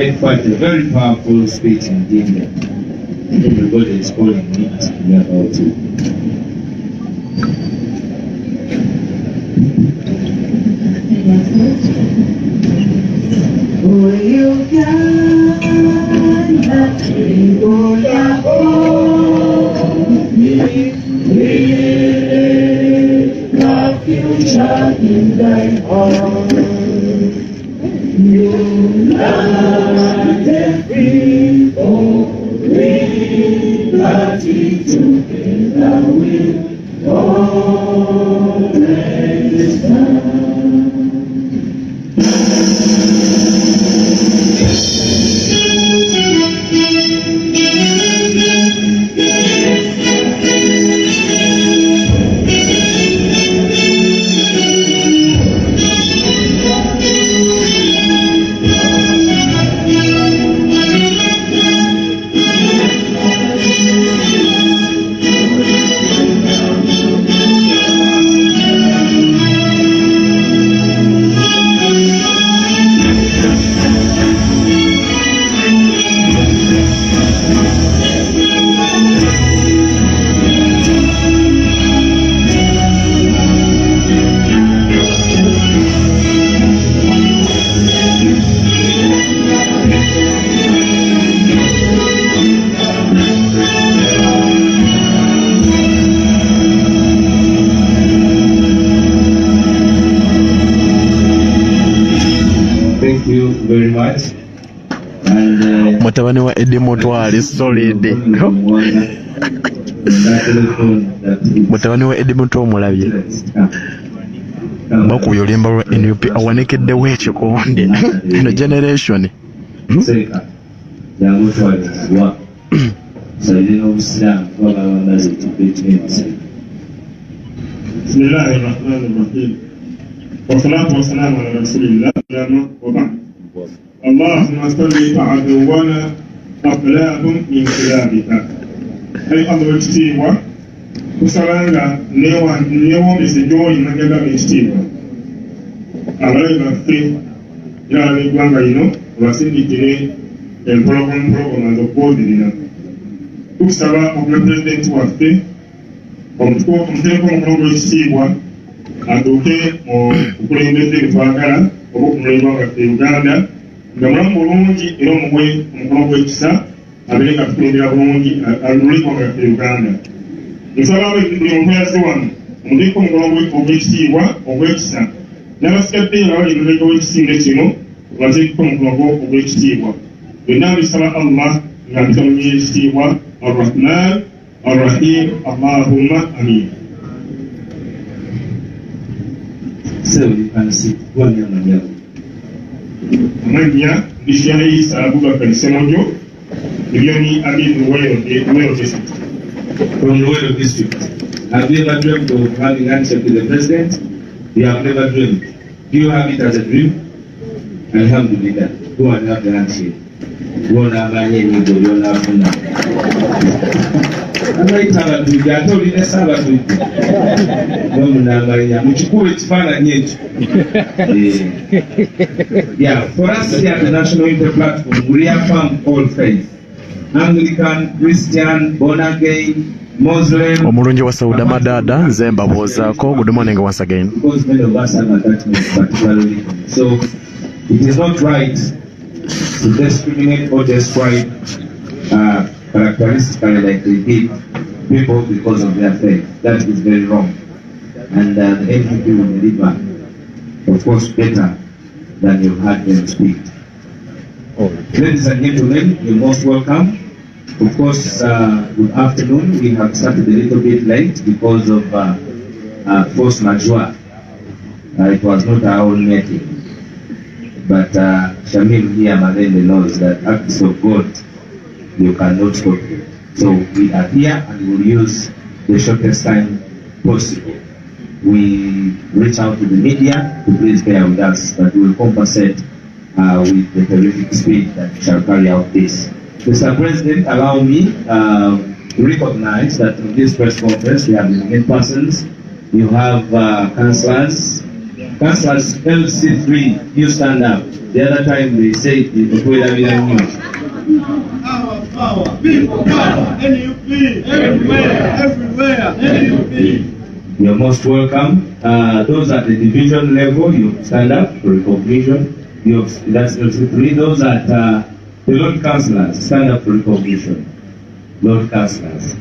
In fact, a very powerful speech in India. Everybody is calling me asking me about it. In thy heart, united people, liberty together with all this time. Thank you very much. And mutabani wa Edimotwali solid. Mutabani wa Edimotwa omulabye. Bakuyo limba lwa NUP awanekedde w'ekikonde eno generation. Bismillahirrahmanirrahim. والصلاة والسلام على رسول الله وبعد. اللهم صل عدونا أقلام من كلابك. أي أمر اجتيبا وصلنا نيوان بسجوي نجدا اجتيبا. أغلى بفتي يعني بانغاينو واسندي كني البروغرام أزوكو دينا. kusaba omupresidenti waffe omuteko omulongo w'ekitiibwa atuuke okulembedde bitwagala oba okumulema waffe Uganda nga mulamu bulungi era omuwe omukono gw'ekisa abeere nga tukulembera bulungi aluleko waffe Uganda. Nsaba buli muntu yazze wano omuteko omukono ogw'ekitiibwa ogw'ekisa n'abasigadde nga bali mulego w'ekisinde kino bateekeko omukono ogw'ekitiibwa. Byonna mbisaba Allah nga bitamunye ekitiibwa Ar-Rahman Ar-Rahim Allahumma Amin. So you can see one young Amanya Bishya Isa Abubakar Semonyo, Yoni Abid Wero District. From the Wero District. Have you ever dreamed of having answer to the president? You have never dreamed. Do you have it as a dream? Alhamdulillah. Go and have the handshake. Go and have an enemy, go and have fun. Yeah, for us here at the National Unity Platform, we affirm all faiths. Anglican, Christian, born again, Muslim. Omulungi wa Sauda Madada, nze mbabuuzaako. Good morning once again. Because many of us have attachments particularly. So it is not right to discriminate or describe characteristically like they did people because of their faith. That is very wrong. And the NPP will deliver, of course, better than you've had them speak. Ladies and gentlemen, you're most welcome. Of course, good afternoon. We have started a little bit late because of force majeure. It was not our own making. But Shamil here, Malende, knows that acts of God, you cannot stop it. So we are here and we will use the shortest time possible. We reach out to the media to please bear with us, but we will compensate with the terrific speed that shall carry out this. Mr. President, allow me to recognize that in this press conference we have the main persons. You have councillors, Councillors LC3, you stand up. The other time they said the Power, people power, NUP, everywhere, NUP. You're most welcome. Those at the division level, you stand up for recognition. That's LC3. Those at the Lord Councillors, stand up for recognition. Lord Councillors.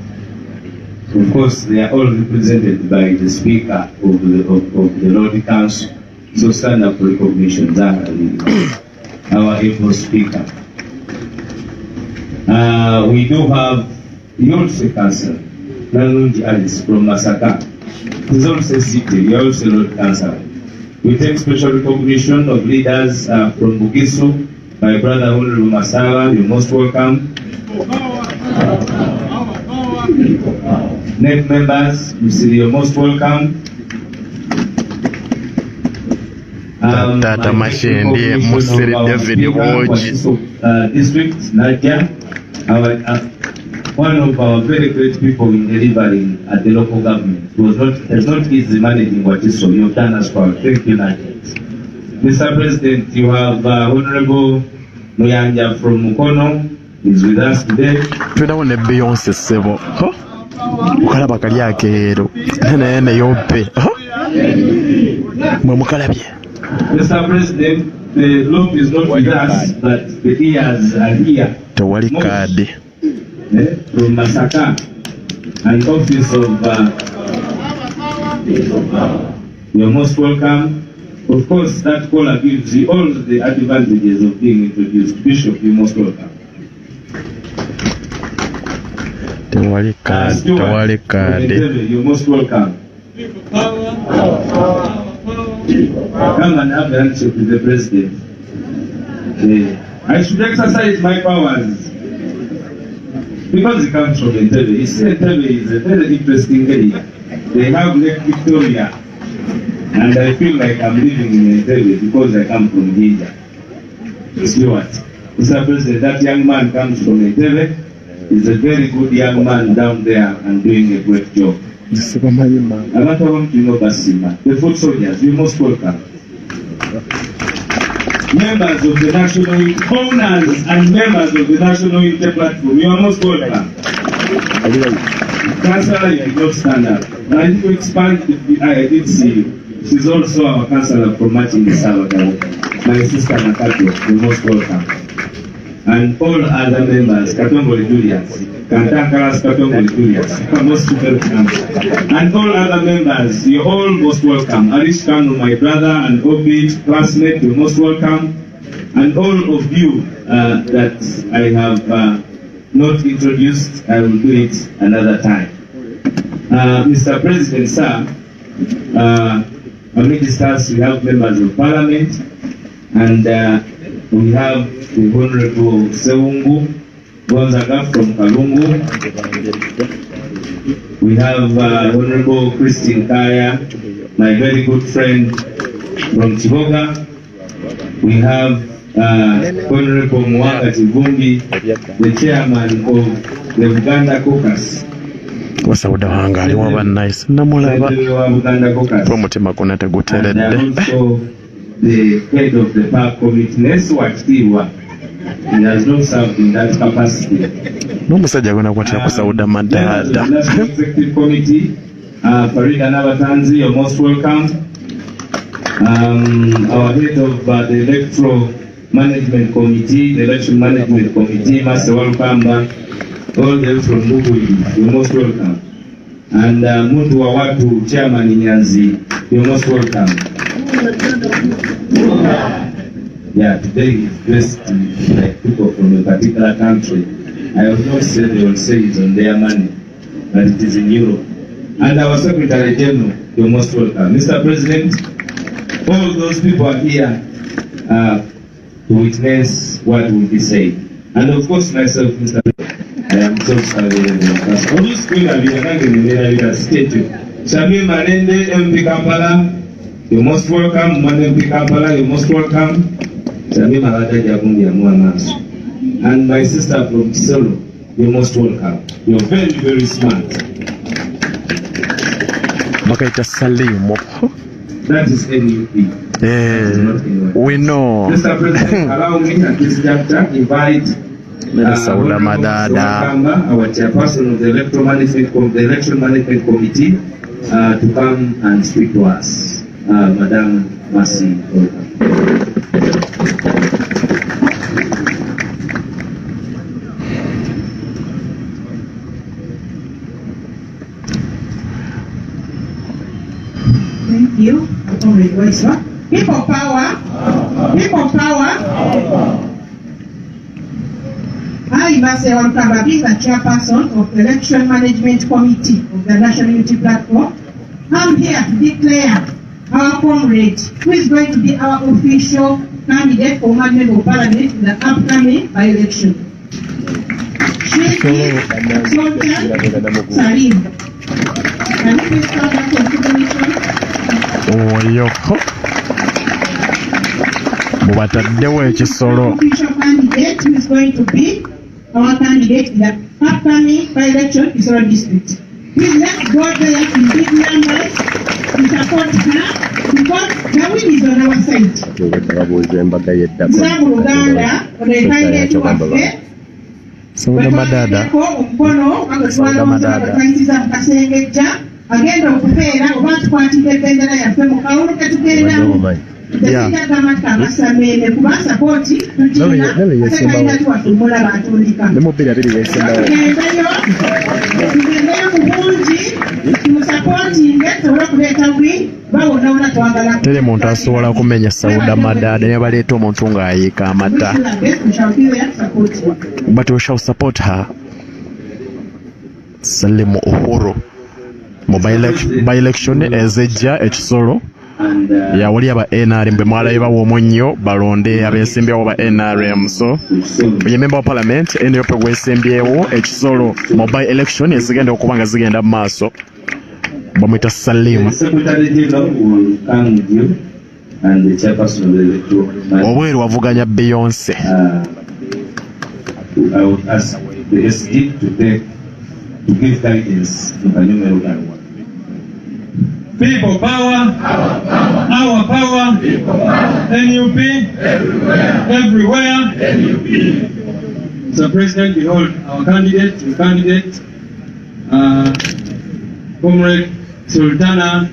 Of course, they are all represented by the Speaker of the Lord Council. So stand up for recognition. Our able Speaker. We do have the also Council, Nanunji Alice from Masaka. He's also seated. He also Lord Council. We take special recognition of leaders from Bugisu. My brother Honorable Masawa, you're most welcome. NEC members, you're most welcome. Tata Mashindi, Musiri David Woji. District, Nadia, one of our very great people in delivering at the local government. Has not easy managing what you saw. You've done as well. Thank you, Nadia. Mr. President, you have Honorable Muyanja from Mukono is with us today. Tunaone Beyonce Sebo. Mukalaba kali akeero. Nene yope. Mukalabye. Mr. President, the loop is not with us, but the ears are here. Tewali kadi. From Masaka, an office of you're most welcome. Of course, that caller gives you all the advantages of being introduced. Bishop, you're most welcome. Tewali kadi. You're most welcome. Come and have the handshake with the president. I should exercise my powers. Because he comes from Entebbe. You see, Entebbe is a very interesting area. They have Lake Victoria. And I feel like I'm living in Entebbe because I come from Gija. You see what? Mr. President, that young man comes from Entebbe. He's a very good young man down there and doing a great job. I want to know Basima. The foot soldiers, you're most welcome. Members of the national owners and members of the national unity platform, you are most welcome. Councillor, you did not stand up. I need to expand. I did see you. She's also our councillor from Machingi Salvador. My sister Nakato, you're most welcome. And all other members, Katongoli Julius, Kantankaras Katongoli Julius, you are most welcome. And all other members, you're all most welcome. Arish Kanu, my brother, and Bobi, classmate, you're most welcome. And all of you that I have not introduced, I will do it another time. Mr. President, sir, our ministers, we have members of parliament, and we have the Honorable Seungu Gonzaga from Kalungu. We have Honorable Christine Kaya, my very good friend from Chiboga. We have Honorable Mwanga Chivumbi, the chairman of the Uganda Caucus. Wasauda wanga aliwa nice namulaba promotima kuna teguteredde. And also the head of the park committee, Neswat Tiwa. He has not served in that capacity. N'omusajja gona kwatira kusauda madada. The National Executive Committee, Farida Nabatanzi, you're most welcome. Our head of the Electoral Management Committee, the Election Management Committee, Master Walukamba, all the way from Mugui, you're most welcome. And Mundu Wawatu, Chairman Inyanzi, you're most welcome. Yeah, today is dressed like people from a particular country. I will not say they will say it's on their money, but it is in Europe. And our Secretary General, you're most welcome. Mr. President, all those people are here to witness what will be said. And of course, myself, Mr. President, I am so sorry. Shamil Marende, MP Kampala, you're most welcome. MP Kampala, you're most welcome. And my sister from Tisolo, you're most welcome. You're very, very smart. Bakaita Salimu. That is NUP. We know. Mr. President, allow me at this juncture invite Sauda Madada, our chairperson of the Election Management Committee, to come and speak to us. Madam Mercy, welcome. Thank you. People power. People power. I, myself, am being the chairperson of the Election Management Committee of the National Unity Platform. I'm here to declare our comrade, who is going to be our official candidate for Member of Parliament in the upcoming by-election. She is Sultan Salim. Can you please come back to the commission? Official candidate who is going to be our candidate in the upcoming by-election in Kisoro district. Please let's go there in big numbers to support her because the win is on our side. Mulamu Uganda, on the candidate waffe, Madada. omukono bagutwala bakayitiza mu kasengejja agenda okubeera oba tukwatira ebendera yaffe mu kawulu ketugendamu. Tezijagamakabasamene kuba sapooti tugiina tekalina tuwatumula batundika. Tugendeyo mu bungi tumusapootinge tusobole okuleeta win bawonawona twagala. Teri muntu asobola kumenya Sauda Madada ne baleeta omuntu ng'ayiika amata. But we shall support her. Salimu Uhuru. Mu by-election ezejja ekisolo. Yawuli aba NRM bwe mwalayo bawoomwo nnyo balonde abeesimbyewo ba NRM. So ye member of parliament NUP gwesimbyewo ekisolo mu by-election ezigenda okuba nga zigenda mu maaso bamwita Salima. Obweru wavuganya Beyonce. I would ask the SG to give guidance to Kanyume. People power, our power, NUP, everywhere. Mr. President, behold our candidate, Comrade Sultana,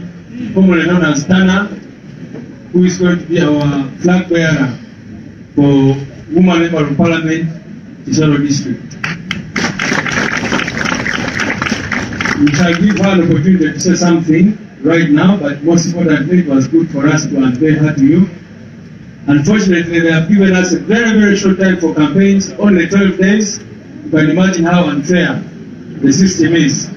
formerly known as Tana, who is going to be our flag bearer for Woman Member of Parliament, Kisoro District. We shall give her an opportunity to say something right now, but most importantly, it was good for us to unveil her to you. Unfortunately, they have given us a very, very short time for campaigns, only 12 days. You can imagine how unfair the system is.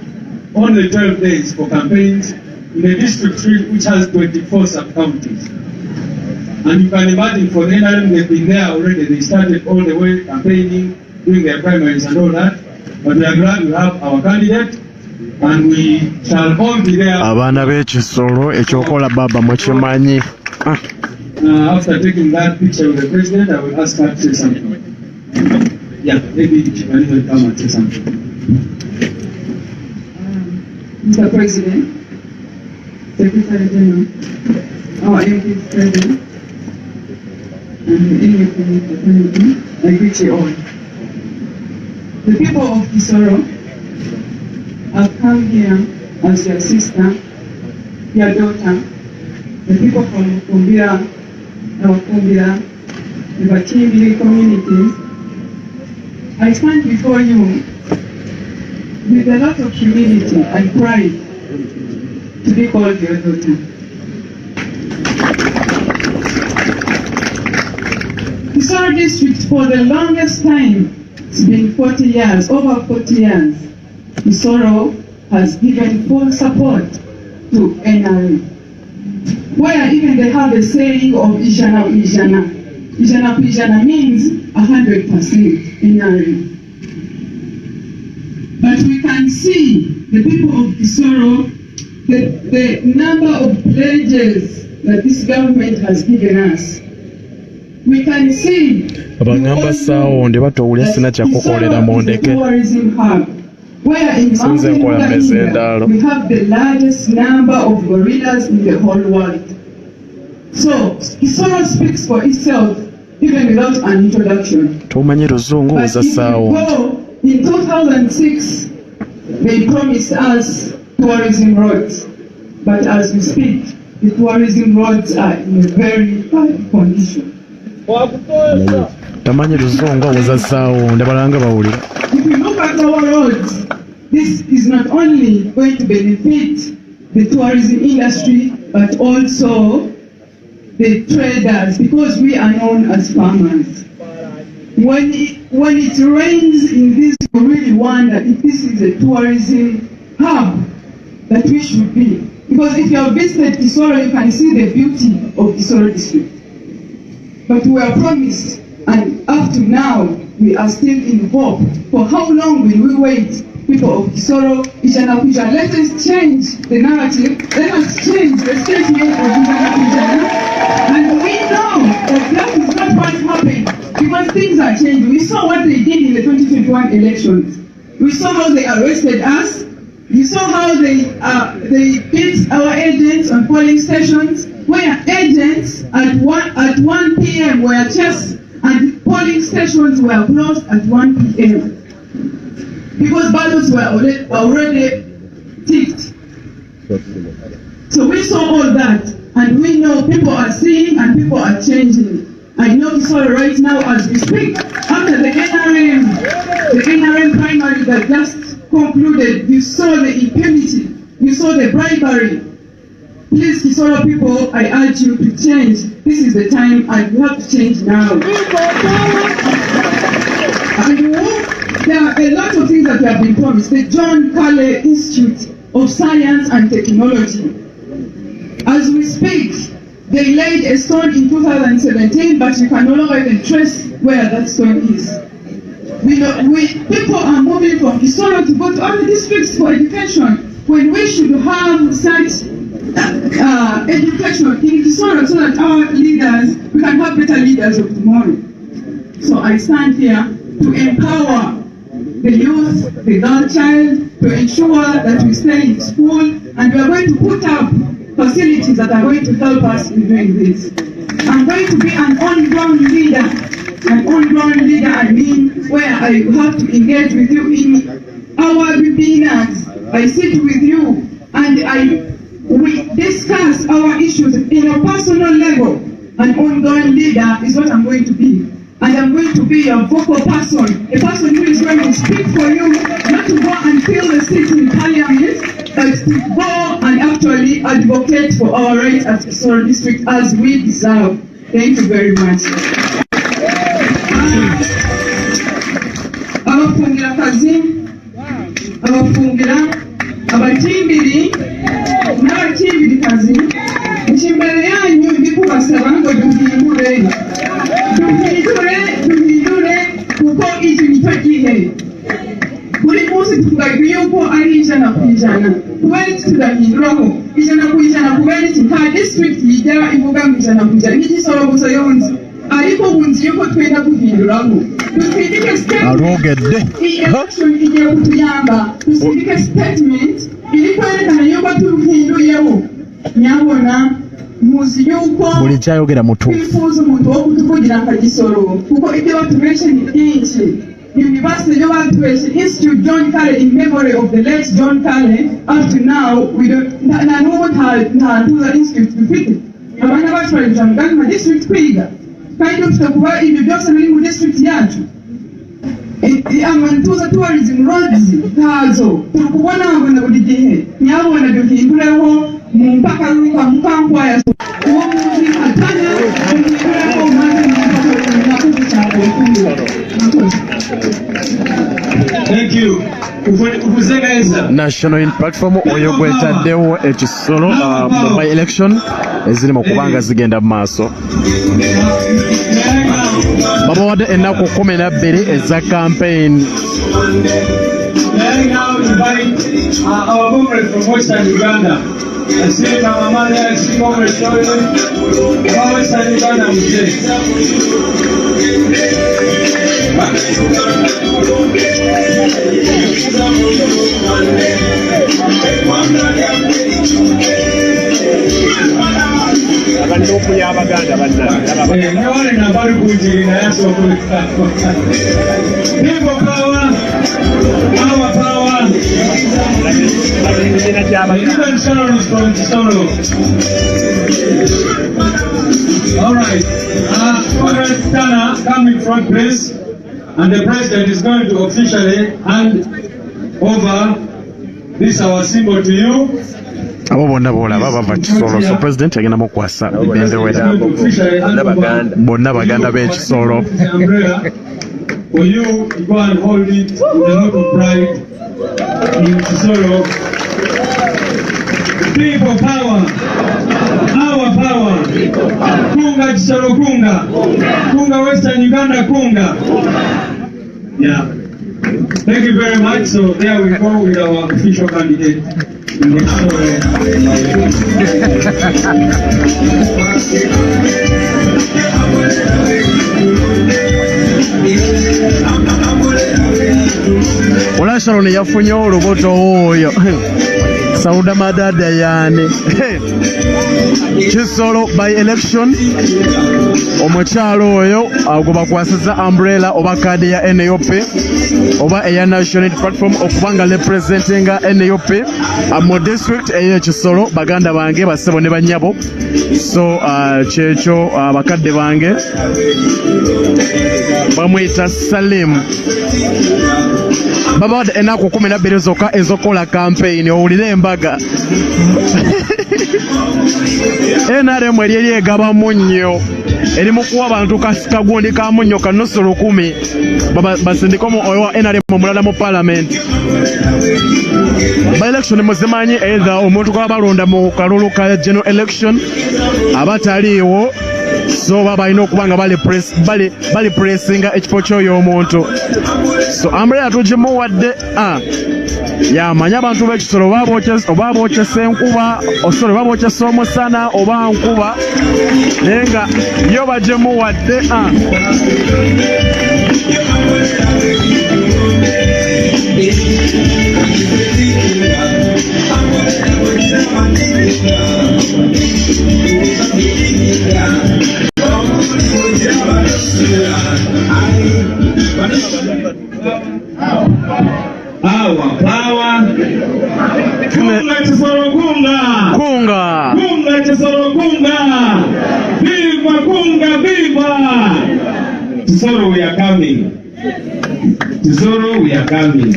Only 12 days for campaigns in a district which has 24 sub-counties. And you can imagine for the NRM, they've been there already. They started all the way campaigning, doing their primaries and all that. But we are glad we have our candidate. And we shall all be there. Abaana b'ekisolo ekyokola baba mukimanyi. After taking that picture with the president, I will ask her to say something. Yeah, maybe she can even come and say something. Mr. President, Secretary General, our MP President, and any community, I greet you all. The people of Kisoro have come here as your sister, your daughter, the people from Kumbira, our Kumbira, the Bakimbi communities. I stand before you with a lot of humility and pride to be called your daughter. Kisoro district for the longest time, it's been 40 years, over 40 years, Kisoro has given full support to NRM. Where even they have a saying of Ijana Ijana. Ijana Ijana means 100% NRM. But we can see the people of Kisoro, the number of pledges that this government has given us. We can see Abangamba sawo ndi batowulya sina kyakukolera mondeke. Where in Mountain Uganda, we have the largest number of gorillas in the whole world. So Kisoro speaks for itself even without an introduction. Tumanyi luzungu But uza if you sound. go, in 2006, they promised us tourism roads. But as we speak, the tourism roads are in a very bad condition. Tamanyi luzungu uza sound. Abalanga bawulira. If you look at our roads, this is not only going to benefit the tourism industry, but also the traders, because we are known as farmers. When it rains in this, we really wonder if this is a tourism hub that we should be. Because if you have visited Kisoro, you can see the beauty of Kisoro district. But we are promised, and up to now, we are still in hope. For how long will we wait? People of Kisoro, Ijanakuja, let us change the narrative, let us change the statement of Ijanakuja. And we know that that is not what happened, because things are changing. We saw what they did in the 2021 elections. We saw how they arrested us. You saw how they beat our agents on polling stations, where agents at 1 p.m. were chased and polling stations were closed at 1 p.m. because ballots were already ticked. So we saw all that, and we know people are seeing and people are changing. I know Kisoro right now as we speak, after the NRM primary that just concluded, you saw the impunity, you saw the bribery. Please, Kisoro people, I urge you to change. This is the time, and you have to change now. And there are a lot of things that have been promised. The John Kale Institute of Science and Technology. As we speak, they laid a stone in 2017, but you can no longer even trace where that stone is. People are moving from Kisoro to go to other districts for education, when we should have such education in Kisoro so that our leaders, we can have better leaders of tomorrow. So I stand here to empower the youth, the girl child, to ensure that we stay in school, and we are going to put up facilities that are going to help us in doing this. I'm going to be an on-ground leader. An on-ground leader, I mean, where I have to engage with you in our webinars. I sit with you and we discuss our issues in a personal level. An on-ground leader is what I'm going to be. And I'm going to be a vocal person, a person who is going to speak for you, not to go and fill the seat in parliament, but to go and actually advocate for our rights as a Kisoro district as we deserve. Thank you very much. Abafungira kazi, abafungira, abatimbiri, n'abatimbiri kazi, ikimbere yanyu ndikubasaba ngo duhindure. Duhindure kuko iki nicyo gihe. Buri munsi tuvuga yuko ari 100%. Kubera iki tudahinduraho 100% kubera iki nta district yigera ivuga ngo 100%. Nk'igisoro gusa yonze. Ariko bunzi yuko twenda guhinduraho. Dusindike statement. Iyi election igiye kutuyamba. Dusindike statement iri kwerekana yuko tuhinduyeho. Nyabona muzi yuko buli kyayogera mutu twifuza umuntu wo kutuvugira nka Kisoro kuko ibyo batubeshe ni byinshi. University yo batubeshe Institute John Kale in memory of the late John Kale. Up to now we don't na n'ubu nta institute dufite. Abana bacu bari kujya mu district kwiga kandi dufite kuba ibyo byose biri mu district yacu. Amantuza tourism roads ntazo turi kubona ngo buri gihe nyabona duhindureho mu mpaka ruka mukankwaya uwo muzi atanya duhindureho maze nakuze cyane. Thank you. Uvuze neza. National Unity Platform oyo gwetaddewo ekisolo mu by election eziri mu kubanga zigenda mu maaso. Babawadde ennaku 12 eza campaign. May I now invite our comrade from Western Uganda. I see Kamamani, I see Comrade Shori, from Western Uganda, People power, our power. Even Sharon is from Chisoro. All right. Comrade Tana, come in front, please. And the president is going to officially hand over this our symbol to you. abo bonna boolaba bava Kisoro, so president agenda mu kwasa bendewera bonna baganda b'Ekisoro. For you to go and hold it with a lot of pride in Kisoro. People power, our power. Kunga Kisoro kunga. Kunga Western Uganda kunga. Yeah. Thank you very much. So there we go with our official candidate. Ola Sharon yafunye olubuto oyo Sauda madada yani Kisoro by election omukyalo oyo agwo bakwasiza umbrella oba kadi ya NUP oba eya National Platform okubanga representinga NUP mu district eya Kisoro baganda bange basebo ne banyabo. So kyekyo bakadde bange bamwita Salim baba wadde ennaku 12 zokka ezokola campaign owulire embaga NRM eri egaba munnyo eri mu kuwa abantu kagundi ka munnyo ka nusu 10 basindikomu owa NRM omulala mu parliament. By election muzimanyi either omuntu kwa balonda mu kalulu ka general election abataliiwo so baba alina okuba nga bali pressinga ekifo ky'oyo omuntu. So umbrella tugimuwadde yamanya abantu b'Ekisoro oba bokyesa enkuba osoro oba bokyesa omusana oba nkuba naye nga yo bagimuwadde Our power. Kunga Kisoro kunga. Kunga. Kunga Kisoro kunga. Viva kunga viva. Kisoro we are coming. Kisoro we are coming.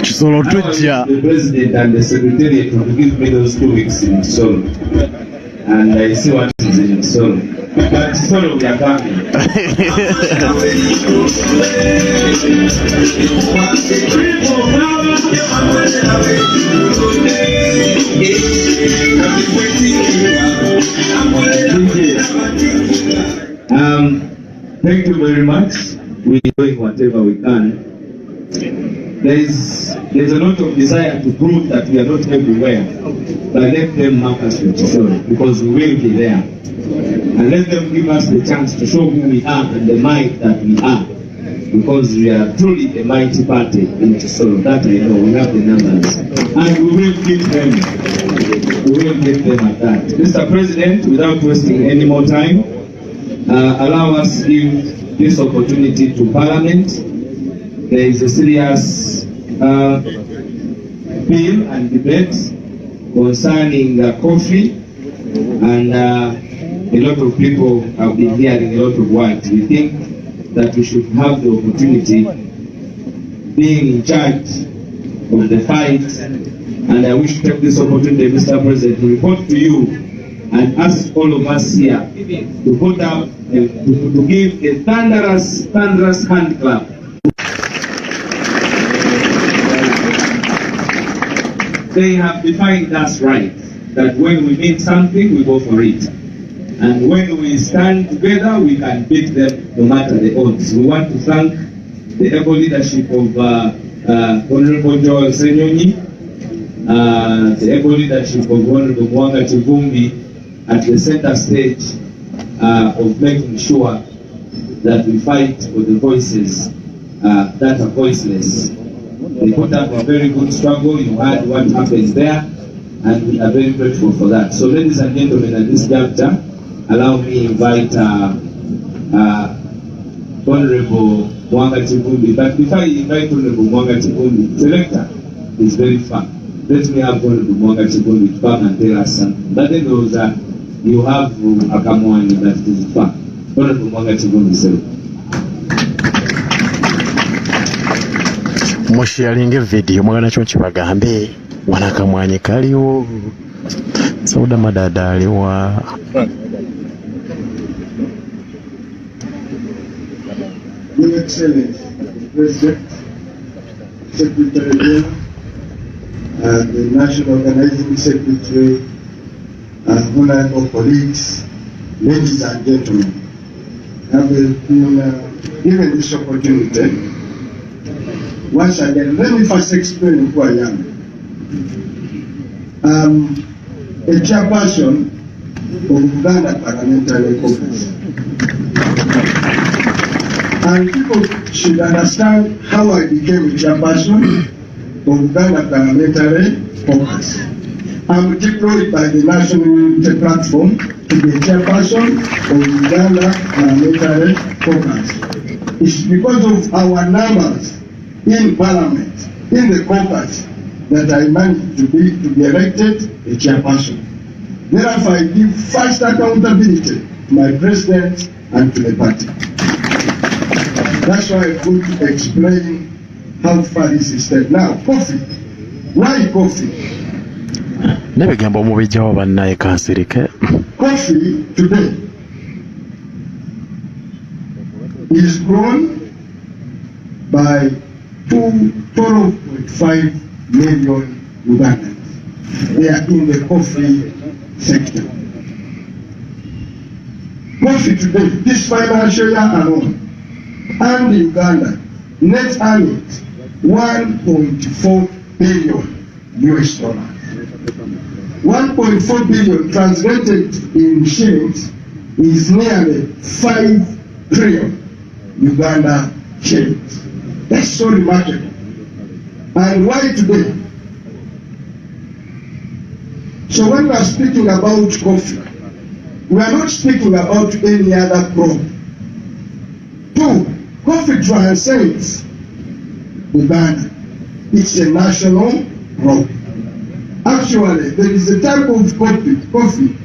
Kisoro tujja. The president and the secretariat will give me those 2 weeks in Kisoro. And I see what is in Kisoro. But Kisoro we are coming. Thank you very much. We're doing whatever we can. There's a lot of desire to prove that we are not everywhere. But let them mark us with Kisoro, because we will be there. And let them give us the chance to show who we are and the might that we are. Because we are truly a mighty party in Kisoro. That I know, we have the numbers. And we will beat them. We will beat them at that. Mr. President, without wasting any more time, allow us to give this opportunity to Parliament. There is a serious bill and debate concerning coffee, and a lot of people have been hearing a lot of words. We think that we should have the opportunity, being in charge of the fight, and I wish to take this opportunity, Mr. President, to report to you and ask all of us here to put up, to give a thunderous hand clap. They have defined us right, that when we mean something, we go for it. And when we stand together, we can beat them no matter the odds. We want to thank the able leadership of Honorable Joel Senyonyi, the able leadership of Honorable Mwanga Chivumbi at the center stage of making sure that we fight for the voices that are voiceless. They put up a very good struggle. You heard what happened there, and we are very grateful for that. So ladies and gentlemen, at this juncture, allow me invite Honorable Mwanga Chibumbi. But before I invite Honorable Mwanga Chibumbi, selector is very fun. Let me have Honorable Mwanga Chibumbi to come and tell us something. But then knows that you have a Kamwani that is fun. Honorable Mwanga Chibumbi, sir. Musharinge video mwagana chonchi bagambe wanakamwanye kaliwo sauda madada aliwa Your Excellency, President, Secretary General, and the National Organizing Secretary, and honorable colleagues, ladies and gentlemen, I will be given this opportunity. Once again, let me first explain who I am. I'm a chairperson of Uganda Parliamentary Caucus. And people should understand how I became a chairperson of Uganda Parliamentary Caucus. I'm deployed by the National Unity Platform to be a chairperson of Uganda Parliamentary Caucus. It's because of our numbers in Parliament, in the caucus, that I managed to be elected a chairperson. Therefore, I give first accountability to my president and to the party. That's why I could explain how far this is taken. Now, coffee. Why coffee? Nebigambo mubijawo bannaye kansirike. Coffee today is grown by 12.5 million Ugandans. They are in the coffee sector. Coffee today, this financial year alone, and Uganda net earnings $1.4 billion US dollars. 1.4 billion translated in shillings is nearly 5 trillion Uganda shillings. That's so remarkable. And why today? So when we are speaking about coffee, we are not speaking about any other crop. 2, coffee transcends Uganda. It's a national crop. Actually, there is a type of coffee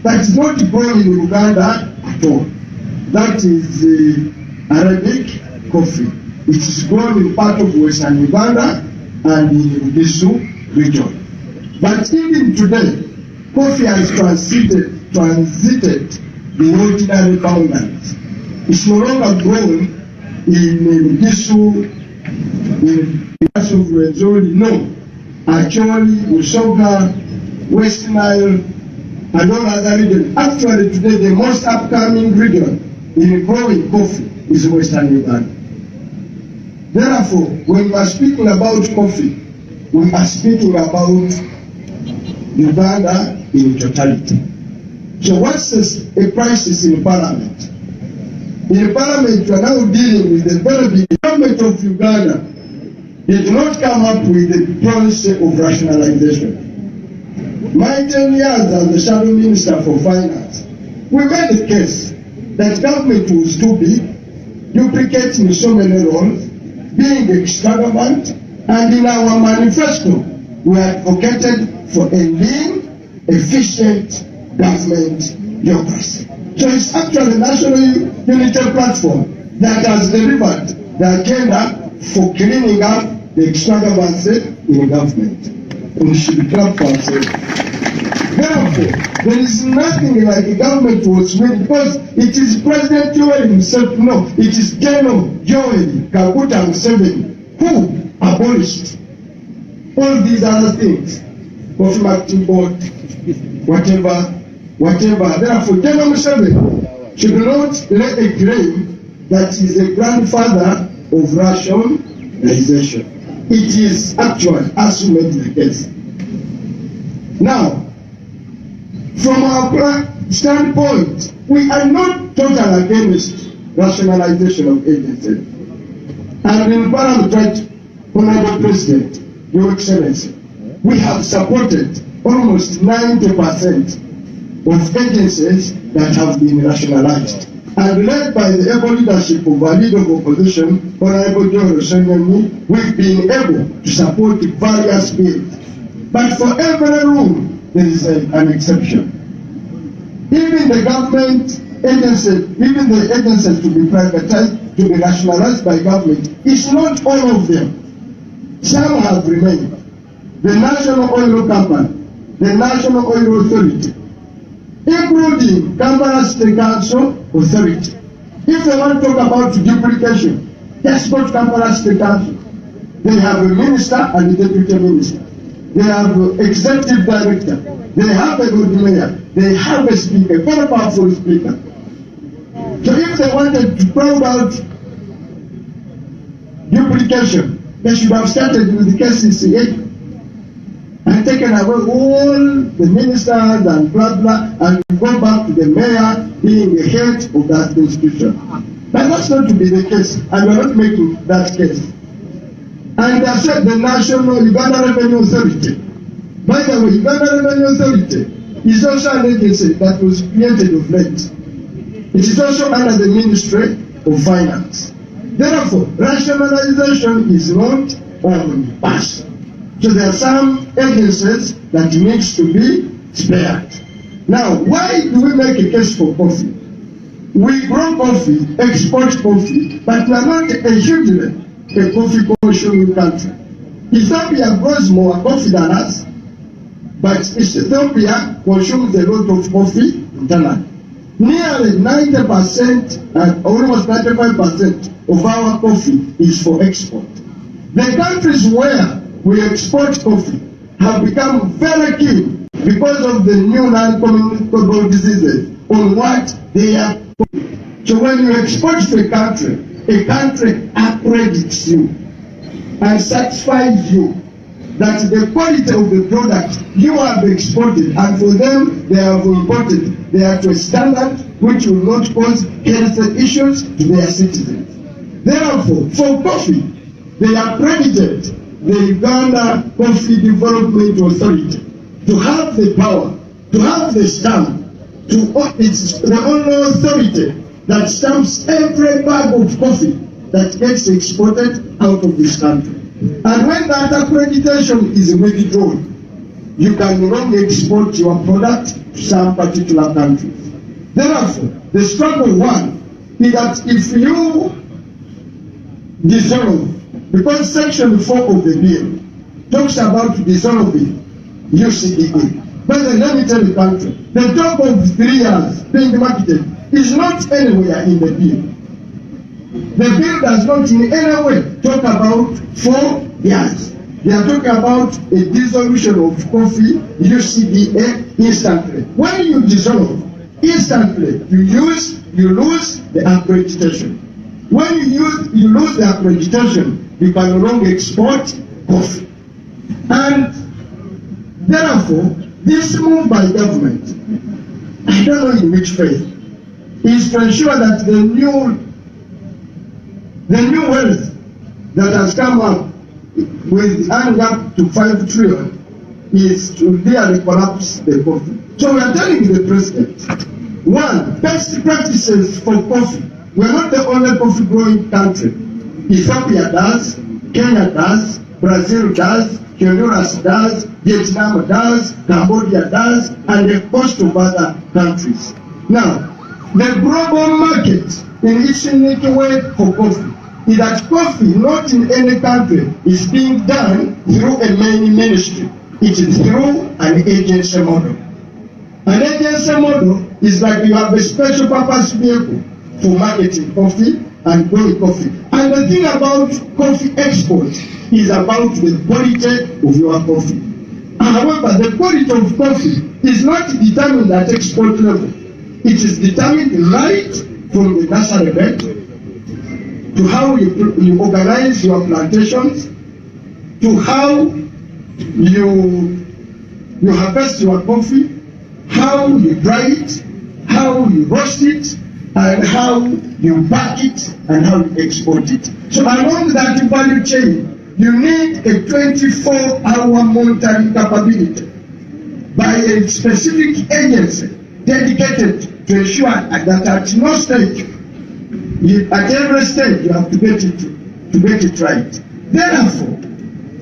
that is not grown in Uganda at all. That is Arabic coffee. It is grown in part of Western Uganda and in the Bugisu region. But even today, coffee has transited the ordinary boundaries. It's no longer grown in Bugisu, in the parts of Rwenzori, no. Actually, Usoga, West Nile, and all other regions. Actually, today, the most upcoming region in growing coffee is Western Uganda. Therefore, when we are speaking about coffee, we are speaking about Uganda in totality. So what's a crisis in Parliament? In Parliament, we are now dealing with the very big government of Uganda. They do not come up with the policy of rationalization. My 10 years as the shadow minister for finance, we made the case that government was too big, duplicating so many roles, being extravagant, and in our manifesto, we advocated for a lean, efficient government bureaucracy. So it's actually the National Unity Platform that has delivered the agenda for cleaning up the extravagance in government. And we should clap for ourselves. Therefore, there is nothing like the government was with, because it is President Joel himself, no, it is General Joel Kaguta Museveni who abolished all these other things, coffee marketing board, whatever. Therefore, General Museveni should not lay a claim that he is a grandfather of rationalization. It is actually assumed the case. Now, from our standpoint, we are not totally against rationalization of agencies. And in Parliament, Honorable President, Your Excellency, we have supported almost 90% of agencies that have been nationalized. And led by the able leadership of our leader of opposition, Honorable John Osenyomi, we've been able to support various bills. But for every rule, there is an exception. Even the government agencies, even the agencies to be privatized, to be nationalized by government, it's not all of them. Some have remained. The National Oil Company, the National Oil Authority, including Kampala State Council Authority. If they want to talk about duplication, just go to Kampala State Council. They have a minister and a deputy minister. They have an executive director. They have a good mayor. They have a speaker, a very powerful speaker. So if they wanted to talk about duplication, they should have started with the KCCA and taken away all the ministers and blah blah and go back to the mayor being the head of that institution. But that's not to be the case, and we're not making that case. And I said the National Uganda Revenue Authority. By the way, Uganda Revenue Authority is also an agency that was created of late. It is also under the Ministry of Finance. Therefore, rationalization is not omnibus. So there are some agencies that needs to be spared. Now, why do we make a case for coffee? We grow coffee, export coffee, but we are not a hugely a coffee consuming country. Ethiopia grows more coffee than us, but Ethiopia consumes a lot of coffee internally. Nearly 90% and almost 95% of our coffee is for export. The countries where we export coffee have become very keen because of the new non-communicable diseases on what they are. So when you export to a country accredits you and satisfies you that the quality of the product you have exported, and for them they have imported, they are to a standard which will not cause health issues to their citizens. Therefore, for coffee, they accredited the Uganda Coffee Development Authority to have the power, to have the stamp, it's the only authority that stamps every bag of coffee that gets exported out of this country. And when that accreditation is withdrawn, you can no longer export your product to some particular countries. Therefore, the struggle one is that if you dissolve, because Section 4 of the bill talks about dissolving UCDA. But let me tell the country, the top of 3 years being marketed is not anywhere in the bill. The bill does not in any way talk about 4 years. They are talking about a dissolution of coffee, UCDA, instantly. When you dissolve, instantly you lose the accreditation. When you lose the accreditation, you can no longer export coffee. And therefore, this move by government, I don't know in which phase, is to ensure that the new wealth that has come up with adding up to 5 trillion is to really collapse the coffee. So we are telling the president, one, best practices for coffee. We are not the only coffee growing country. Ethiopia does, Kenya does, Brazil does, Honduras does, Vietnam does, Cambodia does, and a host of other countries. Now, the global market in its unique way for coffee is that coffee, not in any country, is being done through a main ministry. It is through an agency model. An agency model is like you have a special purpose vehicle for marketing coffee and growing coffee. And the thing about coffee export is about the quality of your coffee. However, the quality of coffee is not determined at export level. It is determined right from the nursery bed to how you organize your plantations, to how you harvest your coffee, how you dry it, how you roast it, and how you pack it, and how you export it. So along that value chain, you need a 24-hour monitoring capability by a specific agency dedicated to ensure that at no stage, at every stage, you have to get it right. Therefore,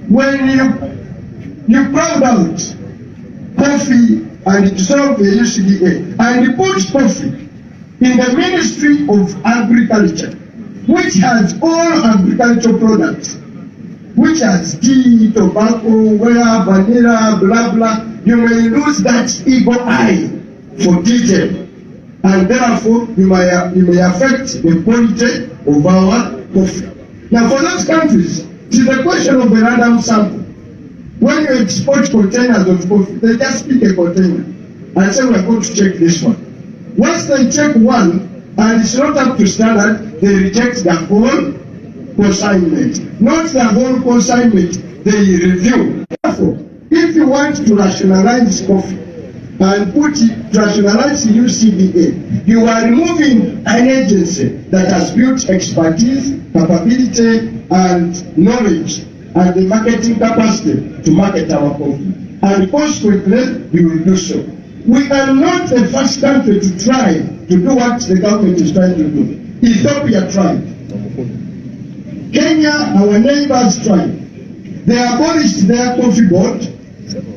when you crowd out coffee and dissolve the UCDA and put coffee in the Ministry of Agriculture, which has all agricultural products, which has tea, tobacco, ware, vanilla, blah, blah, you may lose that eagle eye for detail. And therefore, you may affect the quality of our coffee. Now, for those countries, it is a question of a random sample. When you export containers of coffee, they just pick a container and say, we're going to check this one. Once they check one, and it's not up to standard, they reject the whole consignment. Not the whole consignment, they review. Therefore, if you want to rationalize coffee and rationalize UCDA, you are removing an agency that has built expertise, capability, and knowledge, and the marketing capacity to market our coffee. And consequently, you will do so. We are not the first country to try to do what the government is trying to do. Ethiopia tried. Kenya, our neighbors tried. They abolished their coffee board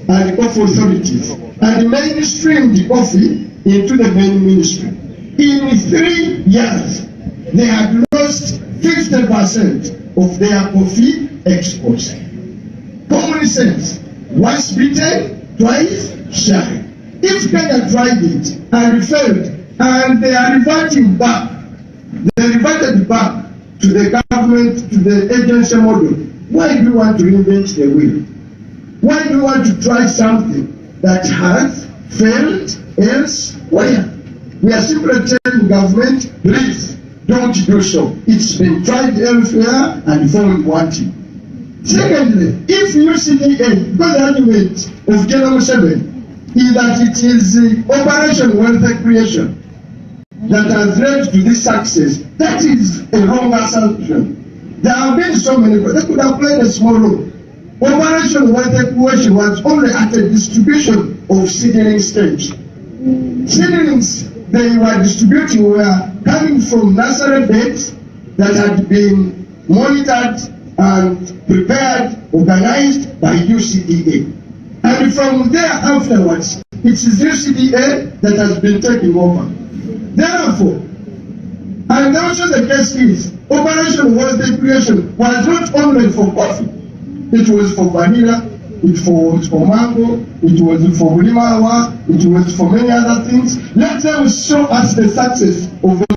and coffee authorities and mainstreamed coffee into the main ministry. In 3 years, they had lost 50% of their coffee exports. Common sense, once beaten, twice shy. If Kenya tried it and failed, and they are reverting back, they reverted back to the government, to the agency model, why do you want to reinvent the wheel? Why do you want to try something that has failed elsewhere? We are simply telling government, please don't do so. It's been tried elsewhere and found wanting. Secondly, if UCDA, because the argument of General 7 is that it is Operation Wealth Creation that has led to this success, that is a wrong assumption. There have been so many, but they could have played a small role. Operation Wealth Creation was only at a distribution of seedling stage. Seedlings they were distributing were coming from nursery beds that had been monitored and prepared, organized by UCDA. And from there afterwards, it is UCDA that has been taking over. Therefore, and also the case is, Operation Wealth Creation was not only for coffee. It was for vanilla, it was for mango, it was for limawa, it was for many other things. Let them show us the success of it.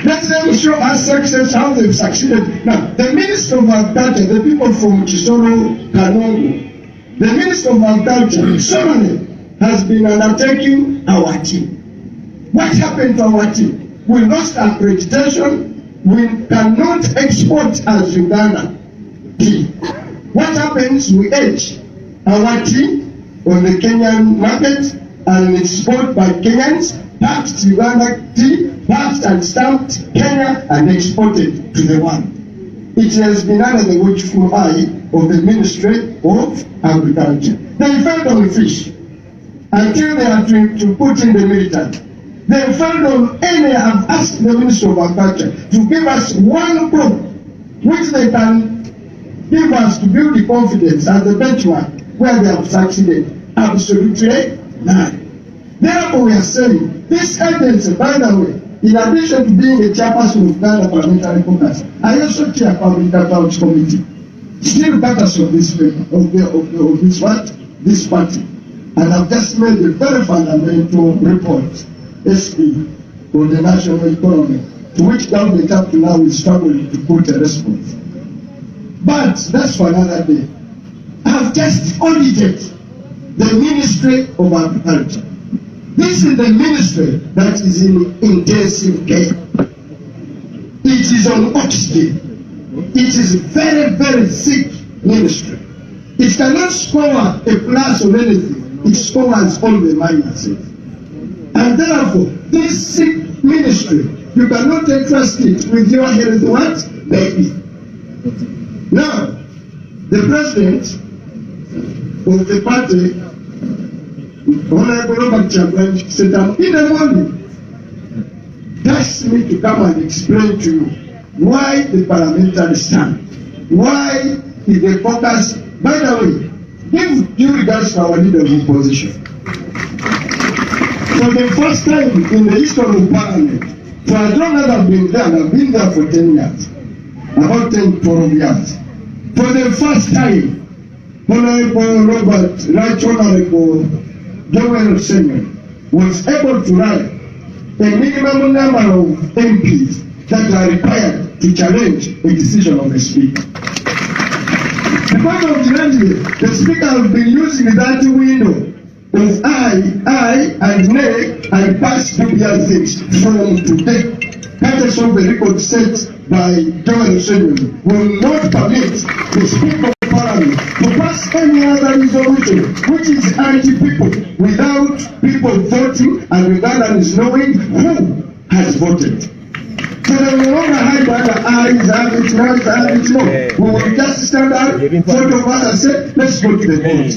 Let them show us success, how they've succeeded. Now, the Minister of Agriculture, the people from Chisoro, Kanongo, the Minister of Agriculture, solely has been undertaking our team. What happened to our team? We lost accreditation. We cannot export as Uganda tea. What happens? We edge our tea on the Kenyan market and export by Kenyans, packed Uganda tea, packed and stamped Kenya and exported to the world. It has been under the watchful eye of the Ministry of Agriculture. They fed on fish until they had to put in the military. They fed on any. Have asked the Ministry of Agriculture to give us one crop which they can give us to build the confidence as the benchmark where they have succeeded. Absolutely none. Therefore, we are saying this agency, by the way, in addition to being a chairperson of Ghana Parliamentary Caucus, I also chair Public Account Committee. Still partners of this paper, of this what? This party. And I've just made a very fundamental report, SP, on the national economy, to which government up to now is struggling to put a response. But that's for another day. I've just audited the Ministry of Agriculture. This is the ministry that is in intensive care. It is on oxygen. It is very, very sick ministry. It cannot score a plus or anything. It scores only minuses. And therefore, this sick ministry, you cannot entrust it with your health what? Baby. Now, the president of the party Honorable Robert Chagulanyi said in the morning, asked me to come and explain to you why the parliamentary stand, why the caucus. By the way, give due regards to our leader of opposition. For the first time in the history of Parliament, for as long as I've been there for 10 years, about 10, 12 years. For the first time, Honorable Robert, Right Honorable Joel Senior was able to write a minimum number of MPs that are required to challenge a decision of the Speaker. Because of the Speaker has been using that window of I and nay and past dubious things from today. That is what the record set by Joel Senior will not permit the Speaker of Parliament to pass any other resolution which is anti-people without people voting and Ugandans knowing who has voted. So they will no longer hide under eyes, have it, no. We will just stand out, front of us and say, let's go to the vote.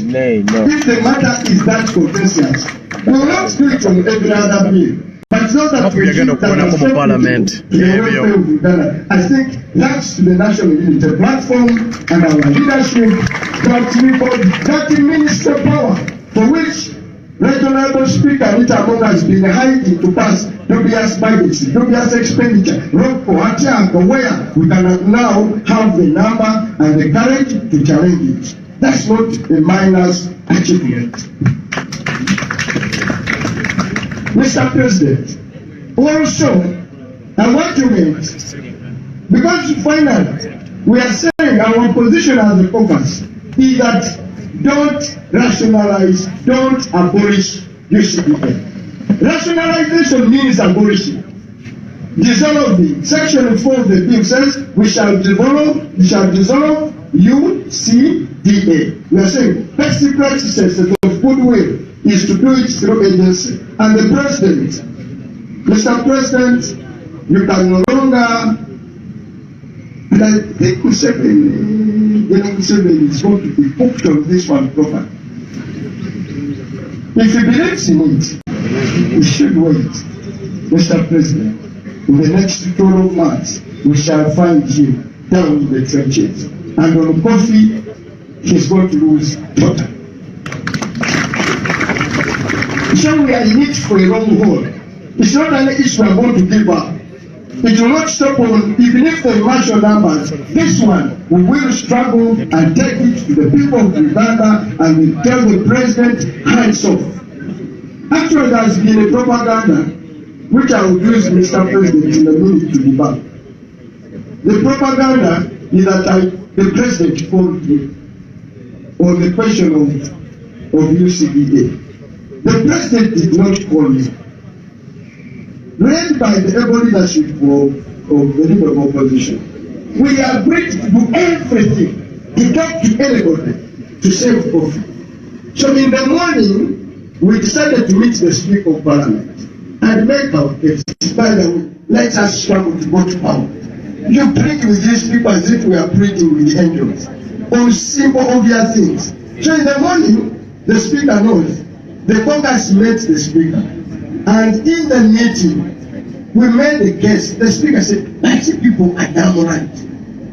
If the matter is that contentious, we will not do it on every other bill. But it's not that we think that Parliament. I think that's the National Unity Platform and our leadership that minister power for which Right Honorable Speaker Anita Among has been hiding to pass dubious budgets, dubious expenditure, where we can now have the number and the courage to challenge it. That's not a minor's achievement. Mr. President, also, I want to make, because finally, we are saying our position as a caucus is that don't rationalize, don't abolish UCDA. Rationalization means abolishing. Dissolving. Section 4 of the bill says we shall dissolve UCDA. We are saying basic practices of goodwill is to do it through agency. And the President, Mr. President, you can no longer, and I think Museveni is going to be hooked on this one properly. If he believes in it, we should wait. Mr. President, in the next 12 months, we shall find him down in the trenches. And on coffee, he's going to lose totally. So we are in it for a long haul. It's not an issue I'm going to give up. It will not stop on, even if the martial numbers, this one, we will struggle and take it to the people of Uganda and we tell the President, hands off. Actually, there has been a propaganda, which I will use, Mr. President, in a minute to debunk. The propaganda is that the President called me on the question of UCDA. The President did not call me. Led by the able leadership of the leader of opposition, we agreed to do everything to talk to anybody to save coffee. So in the morning, we decided to meet the Speaker of Parliament and make our case. By the way, let us struggle to go to power. You plead with these people as if we are pleading with the angels on simple, obvious things. So in the morning, the Speaker knows. The caucus met the Speaker. And in the meeting, we made the case. The Speaker said, 90 people are damn right.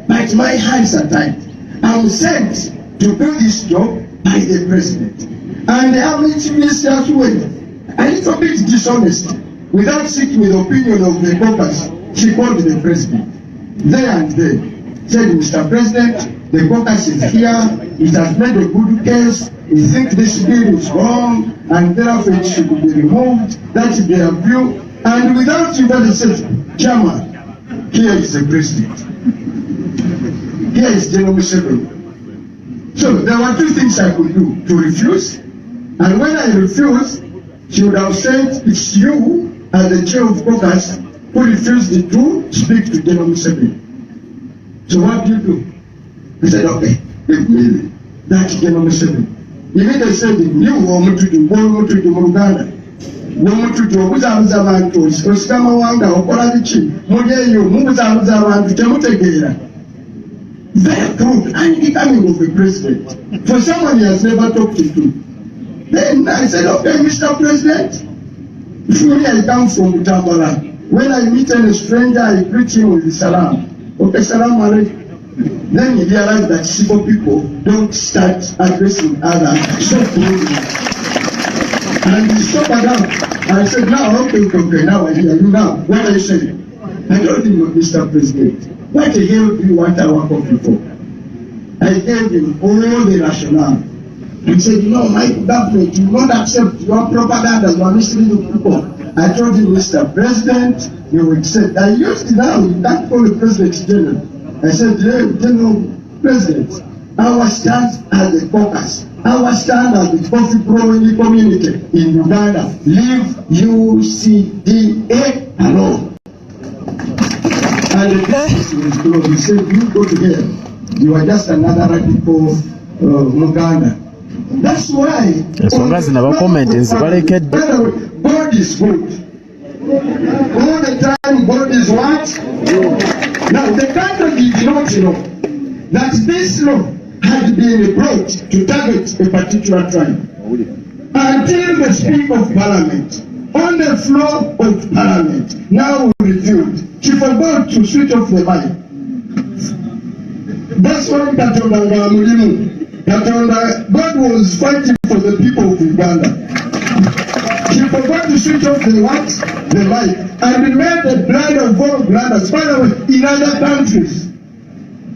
But my hands are tied. I'm sent to do this job by the President. And the army ministers went a little bit dishonest. Without seeking the opinion of the caucus, she called the President. There and then, said, Mr. President, the caucus is here. It has made a good case. We think this bill is wrong and therefore it should be removed. That is their view. And without even the says, Chairman, here is the President. Here is General Museveni. So there were two things I could do: to refuse, and when I refused, she would have said, it's you as the chair of caucus who refused to speak to General Museveni. So what do you do? I said, okay, give me that General Museveni. Even they said, you want to do Muganda. Womututu obuzabuza abantu osikama wanga okola biki mulyeyo mubuzabuza abantu temutegeera. Very crude and becoming of the President. For someone he has never talked to. Then I said, okay, Mr. President, truly I come from Tambara. When I meet any stranger, I greet him with salam. Okay, salam alaikum. Then he realized that civil people don't start addressing others. So and he shut down. I said, now, okay, now I hear you now. What are you saying? I told him, Mr. President, what the hell do you want our coffee for? I gave him all the rationale. He said, no, my government, you will not accept your propaganda, you are listening to people. I told him, Mr. President, you will accept. I used it now, you can't call the President General. I said, General President, our stand as the caucus, our stand as the coffee growing community in Uganda, leave UCDA alone. And the business was closed. He said, you go to hell. You are just another radical Uganda. That's why God is good. All the time God is what? Now the country did not know that this law had been brought to target a particular tribe until the Speaker of Parliament on the floor of Parliament now reviewed. She forgot to switch off the mic. That's why God was fighting for the people of Uganda. She forgot to switch off the what? The mic. And we made the blood of all brothers. By the way, in other countries,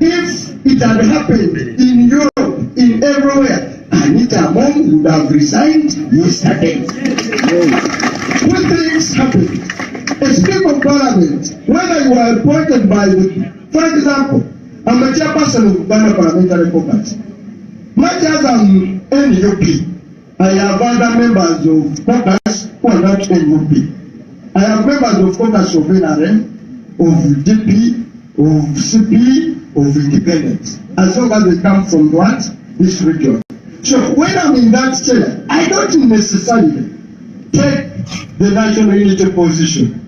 if it had happened in Europe, in everywhere, Anita Mom would have resigned yesterday. When things happen, a Speaker of Parliament, whether you are appointed by the, for example, I'm a chairperson of Uganda Parliamentary Caucus. Much as I'm NUP, I have other members of caucus who are not NUP. I have members of caucus of NRM, of DP, of CP, of independence, as long as they come from what? This region. So when I'm in that chair, I don't necessarily take the national unity position.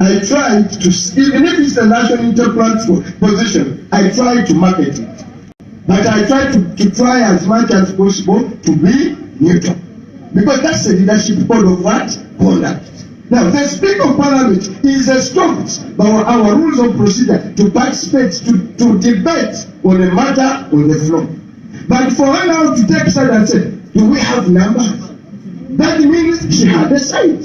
I try to, even if it's a national unity position, I try to market it. But I try to try as much as possible to be neutral. Because that's the leadership code of what? Conduct. Now, the Speaker of Parliament is instructed by our rules of procedure to participate, to debate on a matter on the floor. But for her now to take side and say, do we have numbers? That means she had a side.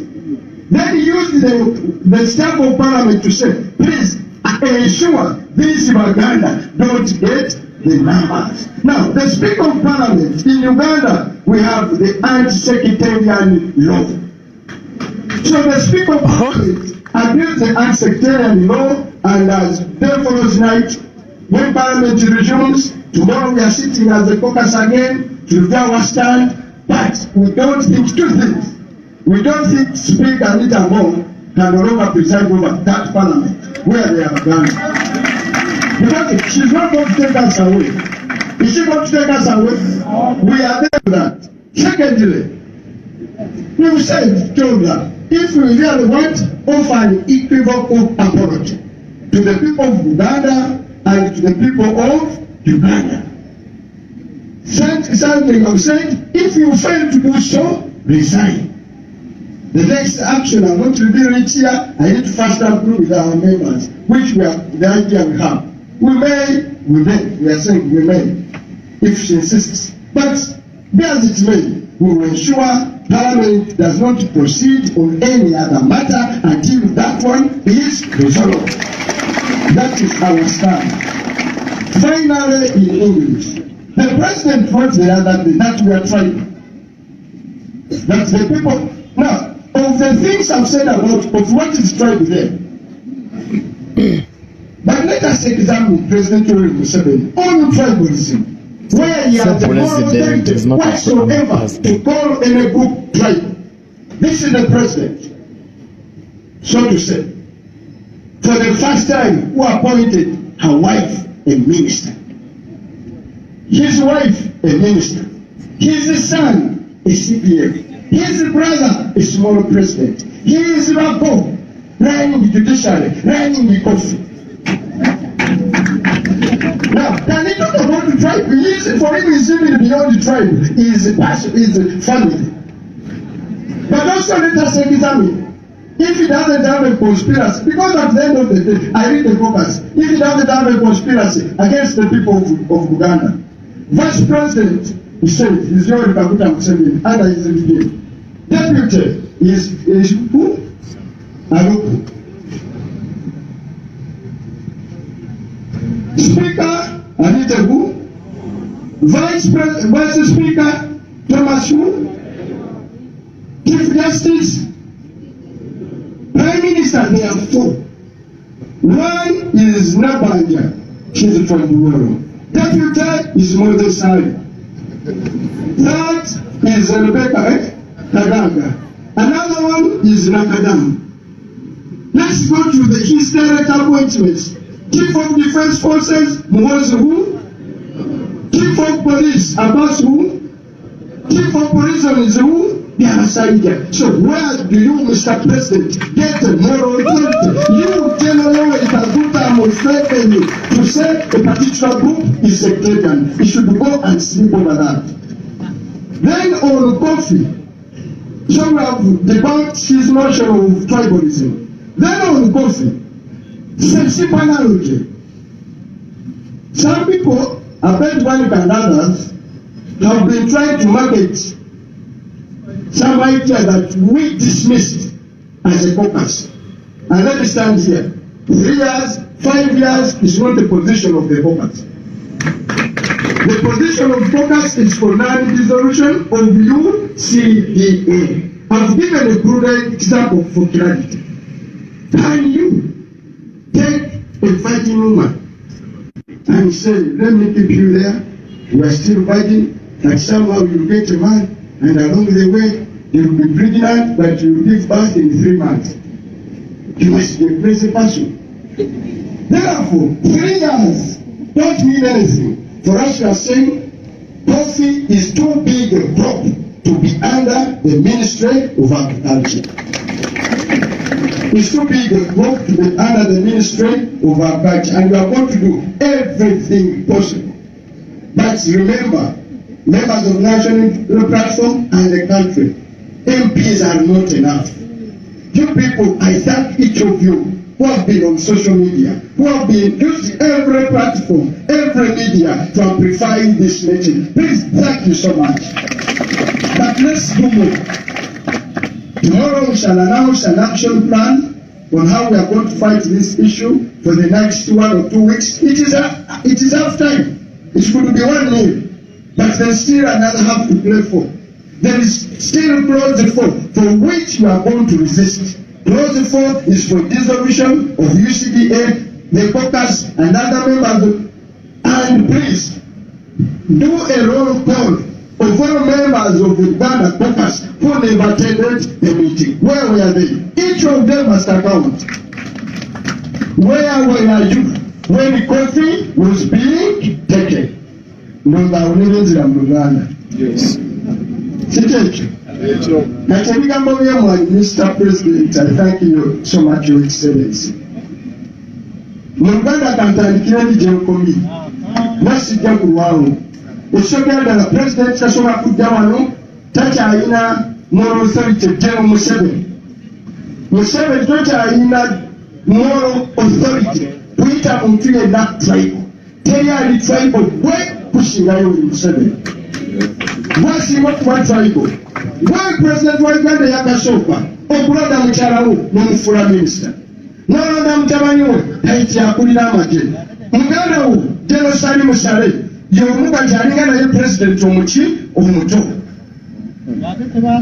Then he used the staff of Parliament to say, please ensure these Uganda don't get the numbers. Now, the Speaker of Parliament in Uganda, we have the anti-sectarian law. So the Speaker of Parliament abused the anti-sectarian law, and as day follows night, when Parliament resumes, tomorrow we are sitting as a caucus again to review our stand, but we don't think two things. We don't think Speaker Anita Mom can no longer preside over that Parliament where they are gone. Because she's not going to take us away. Is she going to take us away? We are there for that. Secondly, we said, told her, if we really want to offer an equivocal apology to the people of Uganda and to the people of Uganda. Something I've said, if you fail to do so, resign. The next action I'm going to reveal it here, I need to first approve with our members, which we are the idea we have. We may, we are saying we may, if she insists. But be as it may, we will ensure Parliament does not proceed on any other matter until that one is resolved. That is our stand. Finally, in English, the President wrote the other day that we are trying. That the people, now, of the things I've said about of what is tried there. But let us examine President Museveni on tribalism, where he has the moral authority whatsoever to call any group tribe. This is the President, so to say, for the first time, who appointed her wife a minister. His wife a minister. His son a CPA. His brother a small president. His Rabo running the judiciary, running the coffee. Now, can he talk about the tribe, for him he's even beyond the tribe, is family. But also let us examine. If he doesn't have a conspiracy, because at the end of the day, I read the focus, if he doesn't have a conspiracy against the people of Uganda, Vice President, he said, is Yoweri Kaguta Museveni, under his regime. Deputy is who? Aluku. Speaker, Anita who? Vice Speaker, Thomas who? Chief Justice, Prime Minister, there are 4. One is Nabanja, she's from the world. Deputy is Moses Sali. Third is Rebecca Kaganga. Another one is Nakadam. Let's go to the historical appointments. Chief of Defense Forces, Mwozi who? Chief of Police, Abbas who? Chief of Prison is who? They are Saija. So where do you, Mr. President, get the moral authority? You, General Kaguta Museveni, to say a particular group is sectarian. You should go and sleep over that. Then on coffee, so we have debunked his notion of tribalism. Then on coffee, sensible analogy. Some people, Abedwani and others, have been trying to market some idea that we dismissed as a caucus. And let me stand here. 3 years, 5 years is not the position of the caucus. The position of caucus is for non-dissolution of UCDA. I've given a prudent example for clarity. Can you take a fighting woman and say, let me keep you there, you are still fighting, that somehow you'll get a man, and along the way, you'll be pregnant, but you'll give birth in 3 months. You must replace a person. Therefore, 3 years don't mean anything. For us, we are saying, coffee is too big a crop to be under the Ministry of Agriculture. It's too big a crop to be under the Ministry of Agriculture, and we are going to do everything possible. But remember, members of national platform and the country, MPs are not enough. You people, I thank each of you who have been on social media, who have been using every platform, every media to amplify this meeting. Please, thank you so much. But let's do more. Tomorrow we shall announce an action plan on how we are going to fight this issue for the next 1 or 2 weeks. It is half time. It could be 1 minute. But there's still another half to play for. There is still clause 4 for which you are going to resist. Clause 4 is for dissolution of UCDA, the caucus, and other members. And please, do a roll call of all members of the Uganda caucus who never attended the meeting. Where were they? Each of them must account. Where were you when the coffee was being taken? Yes. Mr. President, I thank you so much, Your Excellency. Muganda kantandikira Jenkomi. Nasijja kulwawo. Ekyogera the President tasobola kujja wano takyalina moral authority General Museveni. Museveni takyalina moral authority kuyita muntu yenna tribal. Teri ali tribal bwe kusingayo Museveni. Bwasinga okuba tribal. Why President wa Uganda yakasooka okulonda mukyala wo n'omufuula minisita n'olonda mutabani we taiti akulira amagye muganda wo Jenosali Musale y'omu bakyalinga naye President omuki omuto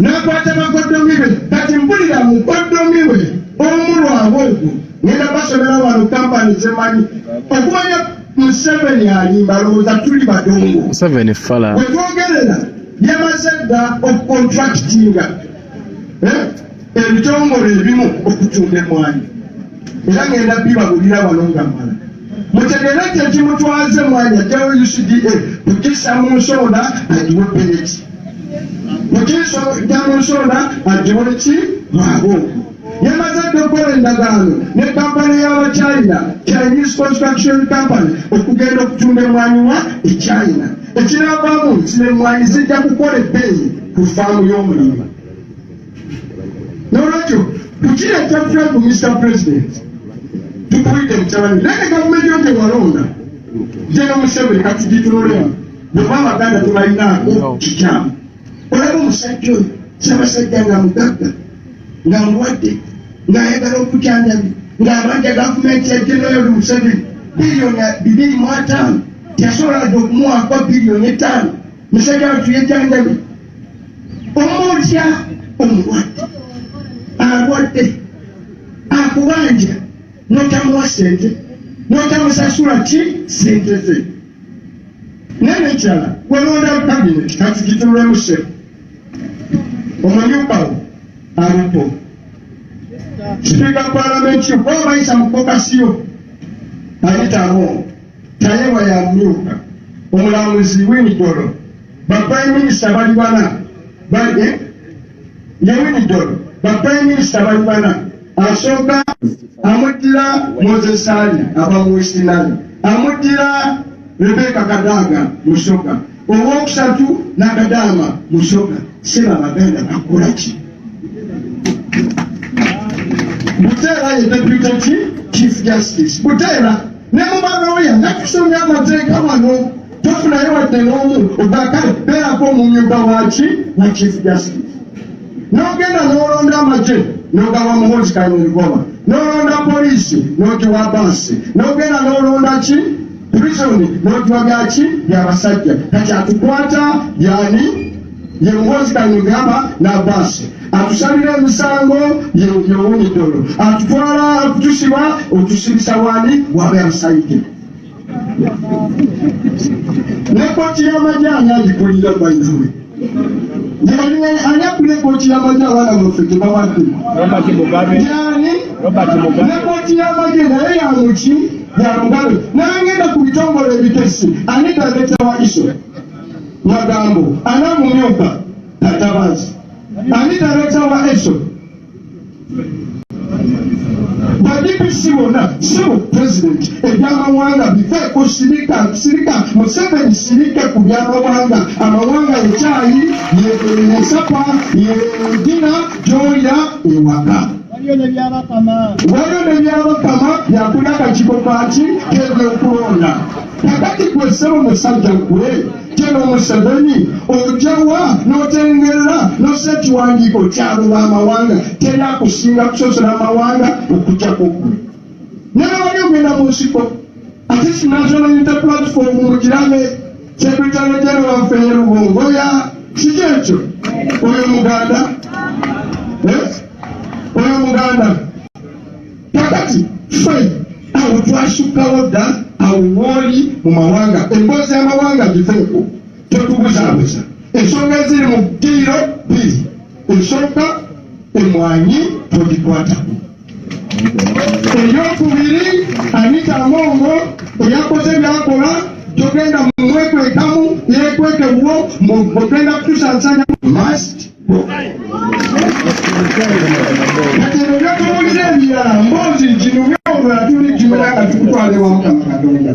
n'akwata bakoddomi be kati mpulira mukoddomi we omulwawo ogwo ngenda basomera wano kampani zemanyi okumanya Museveni alimba lowooza tuli badongo Museveni fala wetwogerera yamaze dda okukontraktinga ebitongole ebimu okutunda emwanyi era ngenda bibabulira wano nga mala mutegere nti ekimutwaze emwanyi ajjawo UCDA kugisa mu nsonda agiwe peneti kugisa mu nsonda agiwe ki bwabo yamaze okukola endagaano ne kampani y'abachina Chinese Construction Company okugenda okutunda emmwanyi wa eChina ekinaavaamu nti emmwanyi zijja kukola ebbeeyi ku faamu y'omulimi. N'olwekyo tukireeta tutya ku Mr. President tukuyite mutabani naye gavumenti yo tewalonda jeno Museveni katugitunulemu bweba Abaganda tubalinaako kikyamu. Olaba omusajja oyo Ssaabasajja nga mugagga nga mulwadde ng'ayagala okujanjabi ng'abanja gavumenti ya General Museveni bilioni 2.5 teyasobola dde okumuwaako bilioni 5 musajja watu yejanjabi omutya omulwadde alwadde akubanja notamuwa sente notamusasula ki sente ze nenekyala welonda kabinet katukitulwemu se omanyukawo alipo sipiika palamenti kuba bayisa mukokasiyo ayitamu tayewa yamyuka omulamuzi Winidolo baprime minisita bali bana baye ye Winidolo baprime minisita bali bana asooka amuddira Moses Ali aba mu West Nile amuddira Rebecca Kadaga Musoka owokusatu Nakadama Musoka seba Abaganda bakola ki Butera ye deputy chief justice Butera ne mubaloya nakusomya amateeka wano tofunayo wadde n'omu obakale beerako mu nyumba waki na chief justice n'ogenda n'olonda amagye n'ogawa muhozi Kanyerigoba n'olonda poliisi n'ogiwa baasi n'ogenda n'olonda ki prison n'ogiwa byaki byabasajja kati atukwata yani ye muhozi Kanyerigoba na baasi atusalira emisango ye Winidolo atutwala akutusiba otusibisa wani wabeamusayike ne kooti y'amagye anyagikulira bainawe ani akulira kooti y'amagye abaana baffe tebawadde yani ne kooti y'amagye naye yamuki yamugabe nangenda ku bitongole ebitesi ani daleta wa iso magambo anamumyuka Katabazi ani daleta wa eso badipisi bonna so president ebyamawanga bifeeko sirika Museveni sirike ku byamawanga amawanga ekyayi yesapa yedina gyoya ewaka waliyo ne byabakama yakulya akakiiko kaki kebyokulonda kakati kwesaba omusajja nkule General Museveni ojawa notengerera nose ekiwandiiko kyabo b'amawanga teri akusinga kusosola amawanga okujjako gwe naye wali ogenda mu nsiko ate National Unity Platform mugirabe Secretary General waffe Rubongoya kiki ekyo oyo Muganda oyo Muganda kakati ffe awo twasukkawo dda awo wooli mu mawanga emboozi y'amawanga giveeko totubuzaabuza ensonga eziri mu ddiiro bbiri esooka emmwanyi togikwatako eryokubiri Anita Amongo eyakoze byakola togenda mumwekwekamu yekwekebwo ogenda kutusansanya must kati ebyo byotubuulira ebirala mboozi ginumye olwatuli gimulanga tukutwale wamu Katonda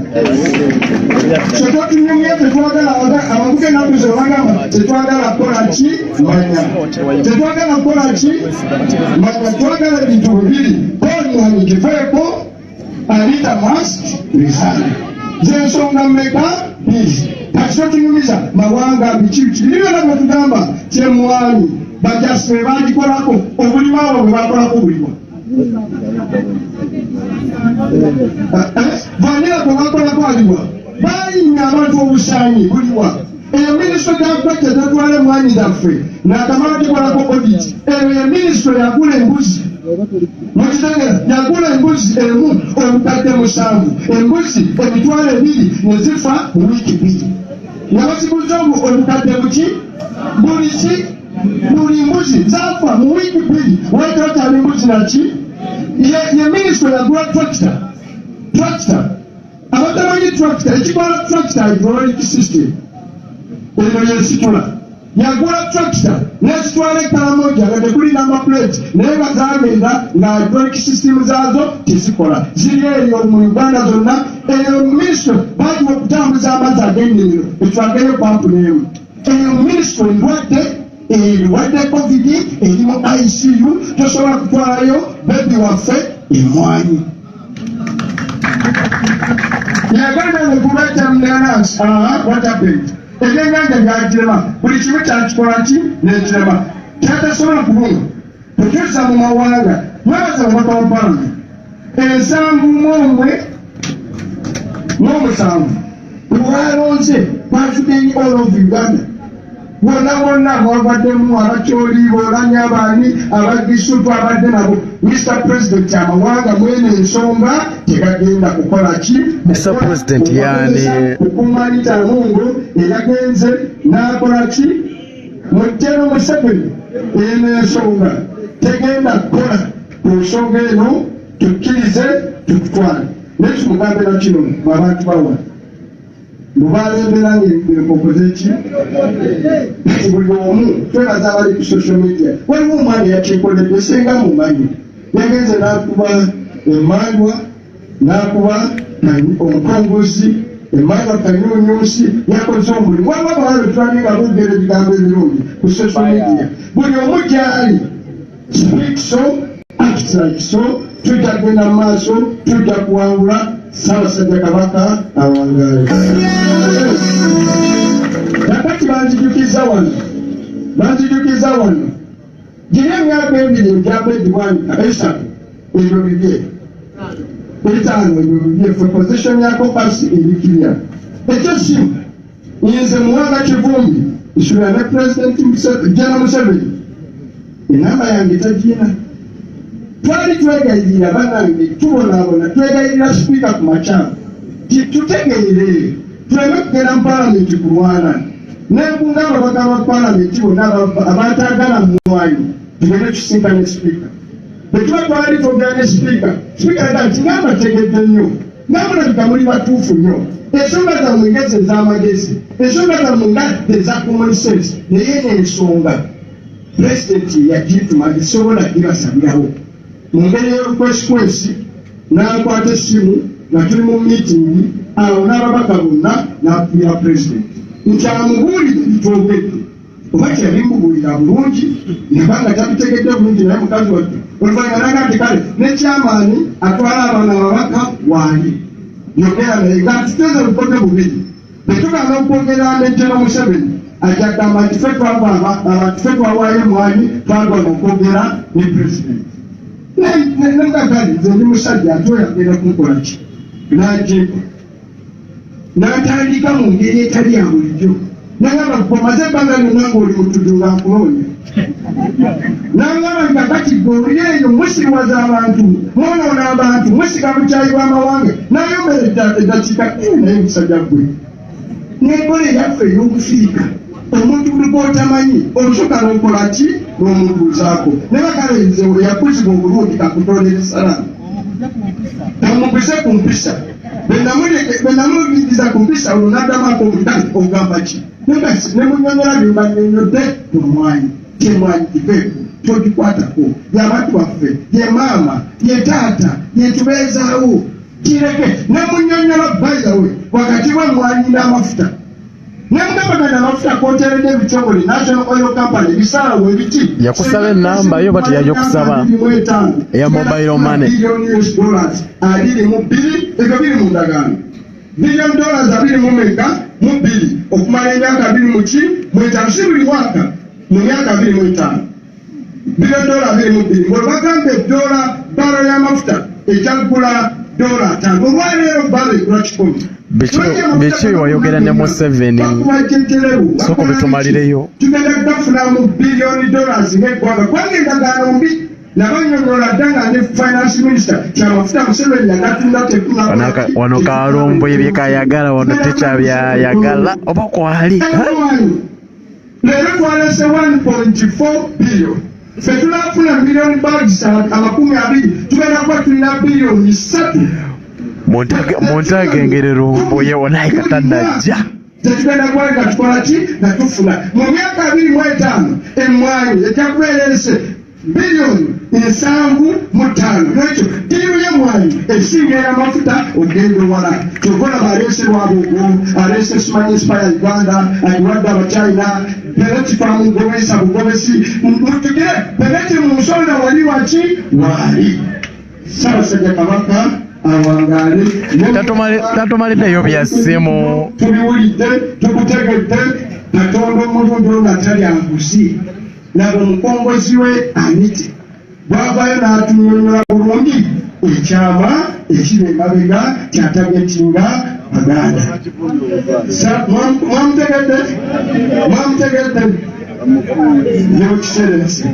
so totunyumye tetwagala abavuga ennaku zebagamba tetwagala kukola ki manya tetwagala kukola ki manya twagala ebintu bibiri omwanyi giveeko Anita must resign zensonga mmeka bizi kati totunyumiza mawanga biki byonna bwe tugamba kyemwanyi bajasi be bagikolako obulima abo bwe bakolako obulima vanira bwe bakolako aliwa bayinya abantu obusaanyi buliwa eyo minisitule gyakwete tetwala emmwanyi zaffe nakamala gikolako audit eyo ye minisitule yagula embuzi mukitegera yagula embuzi emu obukadde 7 embuzi emitwalo 2 ne zifa mu wiiki 2 nga baziguza obukadde buki buli mbuzi zafa mu wiiki 2 waitootali mbuzi naki ye minisitule yagula tractor abatamanyi tractor ekikola tractor hydraulic system eno yensitula yagula tractor n'ekitwala ekalamoja nga tekuli n'amaplate naye nga zagenda nga hydraulic system zaazo tezikola ziri eyo mu Uganda zonna. Eyo minisitule bagiwa okutambuza amazzi ag'ennimiro etwageyo pampu n'emu. Eyo minisitule erwadde covid eri mu ICU tosobola kutwalayo bebi waffe emmwanyi. Yaganda ne kubaita munanansi what happened? Ebyenganja byagirema buli kimu kyakikola ki n'ekirema kyatasobola kubunga tutuusa mu mawanga mwebaza omubaka wa palamenti 7 lwalonze pasudenyi all of Uganda bonna mwavaddemu abakyoli boolanya abaani abadisutu abadde nabo. Mr. President amawanga mwene ensonga tegagenda kukola ki Mr. President yani kukumanita mungu eyagenze n'akola ki Mutero Museveni eno ensonga tegenda kukola ku nsonga eno tukkirize tukutwale. Nekimugambe na kino mu abantu bawa mubalembera ng'enkokoze ki buli omu twebaza abali ku social media. Waliwo omwana yakyekoledde senga mumanyi yagenze n'akuba emmandwa n'akuba omukongozi emmandwa kanyunyusi yakoze omulimu. Waliwo abawala tulabye nga boogera ebigambo ebirungi ku social media. Buli omu gyali speak so act like so. Tujja kugenda mu maaso tujja kuwangula Ssaabasajja Kabaka awangaale. Nakati banzijukiza wano giri emyaka ebiri egyapa edibwani esatu ebyo bibye etaano ebyo bibye fe position ya kopasi ebikirya ekyo simu nze muwanga Kivumbi nsula ne President General Museveni enamba yange tagiina. Twali twegayirira bannange tubonaabona twegayirira sipiika ku makyalo tutegeere tuleme kugenda mu palamenti kulwana nebunga ababaka ba palamenti bonna abatagala mumwanyi tugende tusinkane sipiika. Bwetuba twali twogera ne sipiika ega nti ngamba tegedde nnyo ngambulabika muli batuufu nnyo ensonga zammwe ngeze ez'amagezi ensonga zammwe nga eza common sense naye n'ensonga pulezidenti yagituma gisobola gibasabirawo mu ngeri y'olukwesikwesi n'akwata essimu nga tuli mu miitingi awo n'ababaka bonna n'akubira pulezidenti nti amubuulire bitwogedde oba kyabimubuulira bulungi nabanga tabitegedde bulungi naye mukazi wattu oluvannyuma naga nti kale ne kyamaani atwala abaana ababaka waali yogera naye nga tuteze bukoge bubiri betugamba okwogera ne General Museveni ajja kugamba nti ffe twawaayo emwanyi twagwa okwogera ne pulezidenti. Nengagali nze ndi musajja ate oyagenda kunkola ki n'agimpa n'atandika mu ngeri etali ya bulijjo nagamba omaze ebbanga lyonna ng'oli mutuddu nga nkunoonya nagamba kakati gweoli eyo musiriwaza abantu mwonoona abantu musiga bukyayi bw'amawanga nayomera eddakiika naye musajja gwe n'enkola eyaffe ey'okufiika omuntu bw'otamanyi olusuka n'okola ki n'omubuuzaako ne bakale nze yakuzibwa obulungi kakutondera esalamu amuguse ku mpisa bwe namuyingiza ku mpisa olwo n'addamako omutali ogamba ki ne munyonyola byembanyonyodde ku mwanyi kyemwanyi kiveeko togikwatako y'abantu baffe ye maama ye taata yetubeezaawo kireke ne munyonyola bayizawe wakati w'emmwanyi n'amafuta nemugambagana amafuta akonteredde ebitongole National Oil Company ebisaawo ebiti yakusaba enamba yo bati yajokusaba eya mobile money $22 ebyo biri mu ndagaano $2 okumala emyaka 25 si buli mwaka mu myaka 25 $2 ng'olubagamba eddoola balo y'amafuta ekyagula $5 olwaleero balo egula 10 biki wayogera ne Museveni soko bitumalireyo tugenda kufunamu $billion ng'eggwanga kubanga endagaano mbi nabanyonyola ddanga ne finance minister kyamafuta Museveni yagatunda wano kalombo ebyekayagala wano tekyabyayagala oba kwali leero twalese $1.4 billion ffe tunafuna million bags 20 tugenda kuba tulina $3 billion Montage ngerero mboye onaye katanajja tetugenda kwanga tukola ki nga tufuna mu myaka 25 emmwanyi ejja kubeerese bilioni 75 nekyo tirimu y'emmwanyi esinga ey'amafuta ogenda ewala kyovula baleese lwabugo aleese simanyi ya Uganda agiwadde abachina peleti famu ngobesa bugobesi mutugire peleti mu nsonda wali waki wali Ssaabasajja Kabaka awangaale tatumaliddeyo bya ssimu tubiwulidde tukutegedde Katonda omulungi ono atali anguzi laba omukongozi we anite bwavayo n'atunyonyola bulungi ekyama ekiri emabega kyatagetinga Baganda. Mwamutegedde n'ekiserensi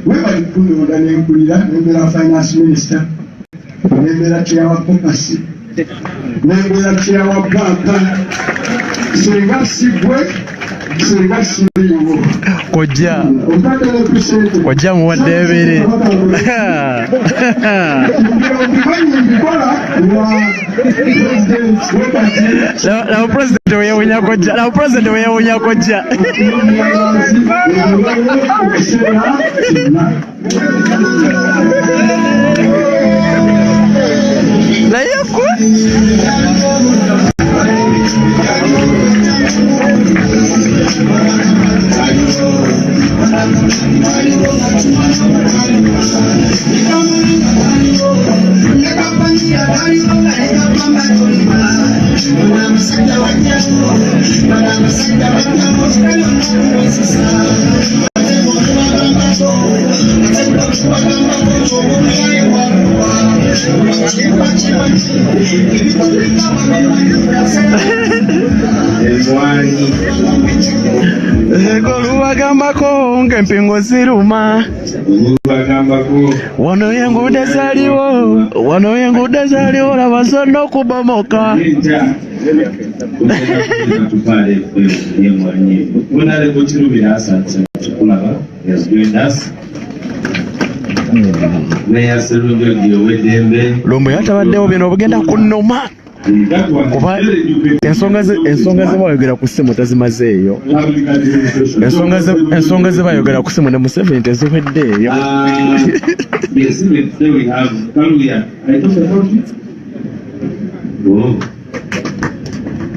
webali kunonda n'empulira n'embeera finance minister n'embeera kyeyawa kokasi n'embeera kyeyawa banka singa sigwe singa siriiwo kojja muwadde ebiri nawo pulezidenti weyawunya kojja naye olubagambako ng'empingo ziruma wano y'enguudo zaliwo laba zonna okubomoka lumbu yatabaddewo bino obugenda kunnuma kuba ensonga ze bayogera ku ssimu tazimazeeyo ensonga ze bayogera ku ssimu ne Museveni teziweddeeyo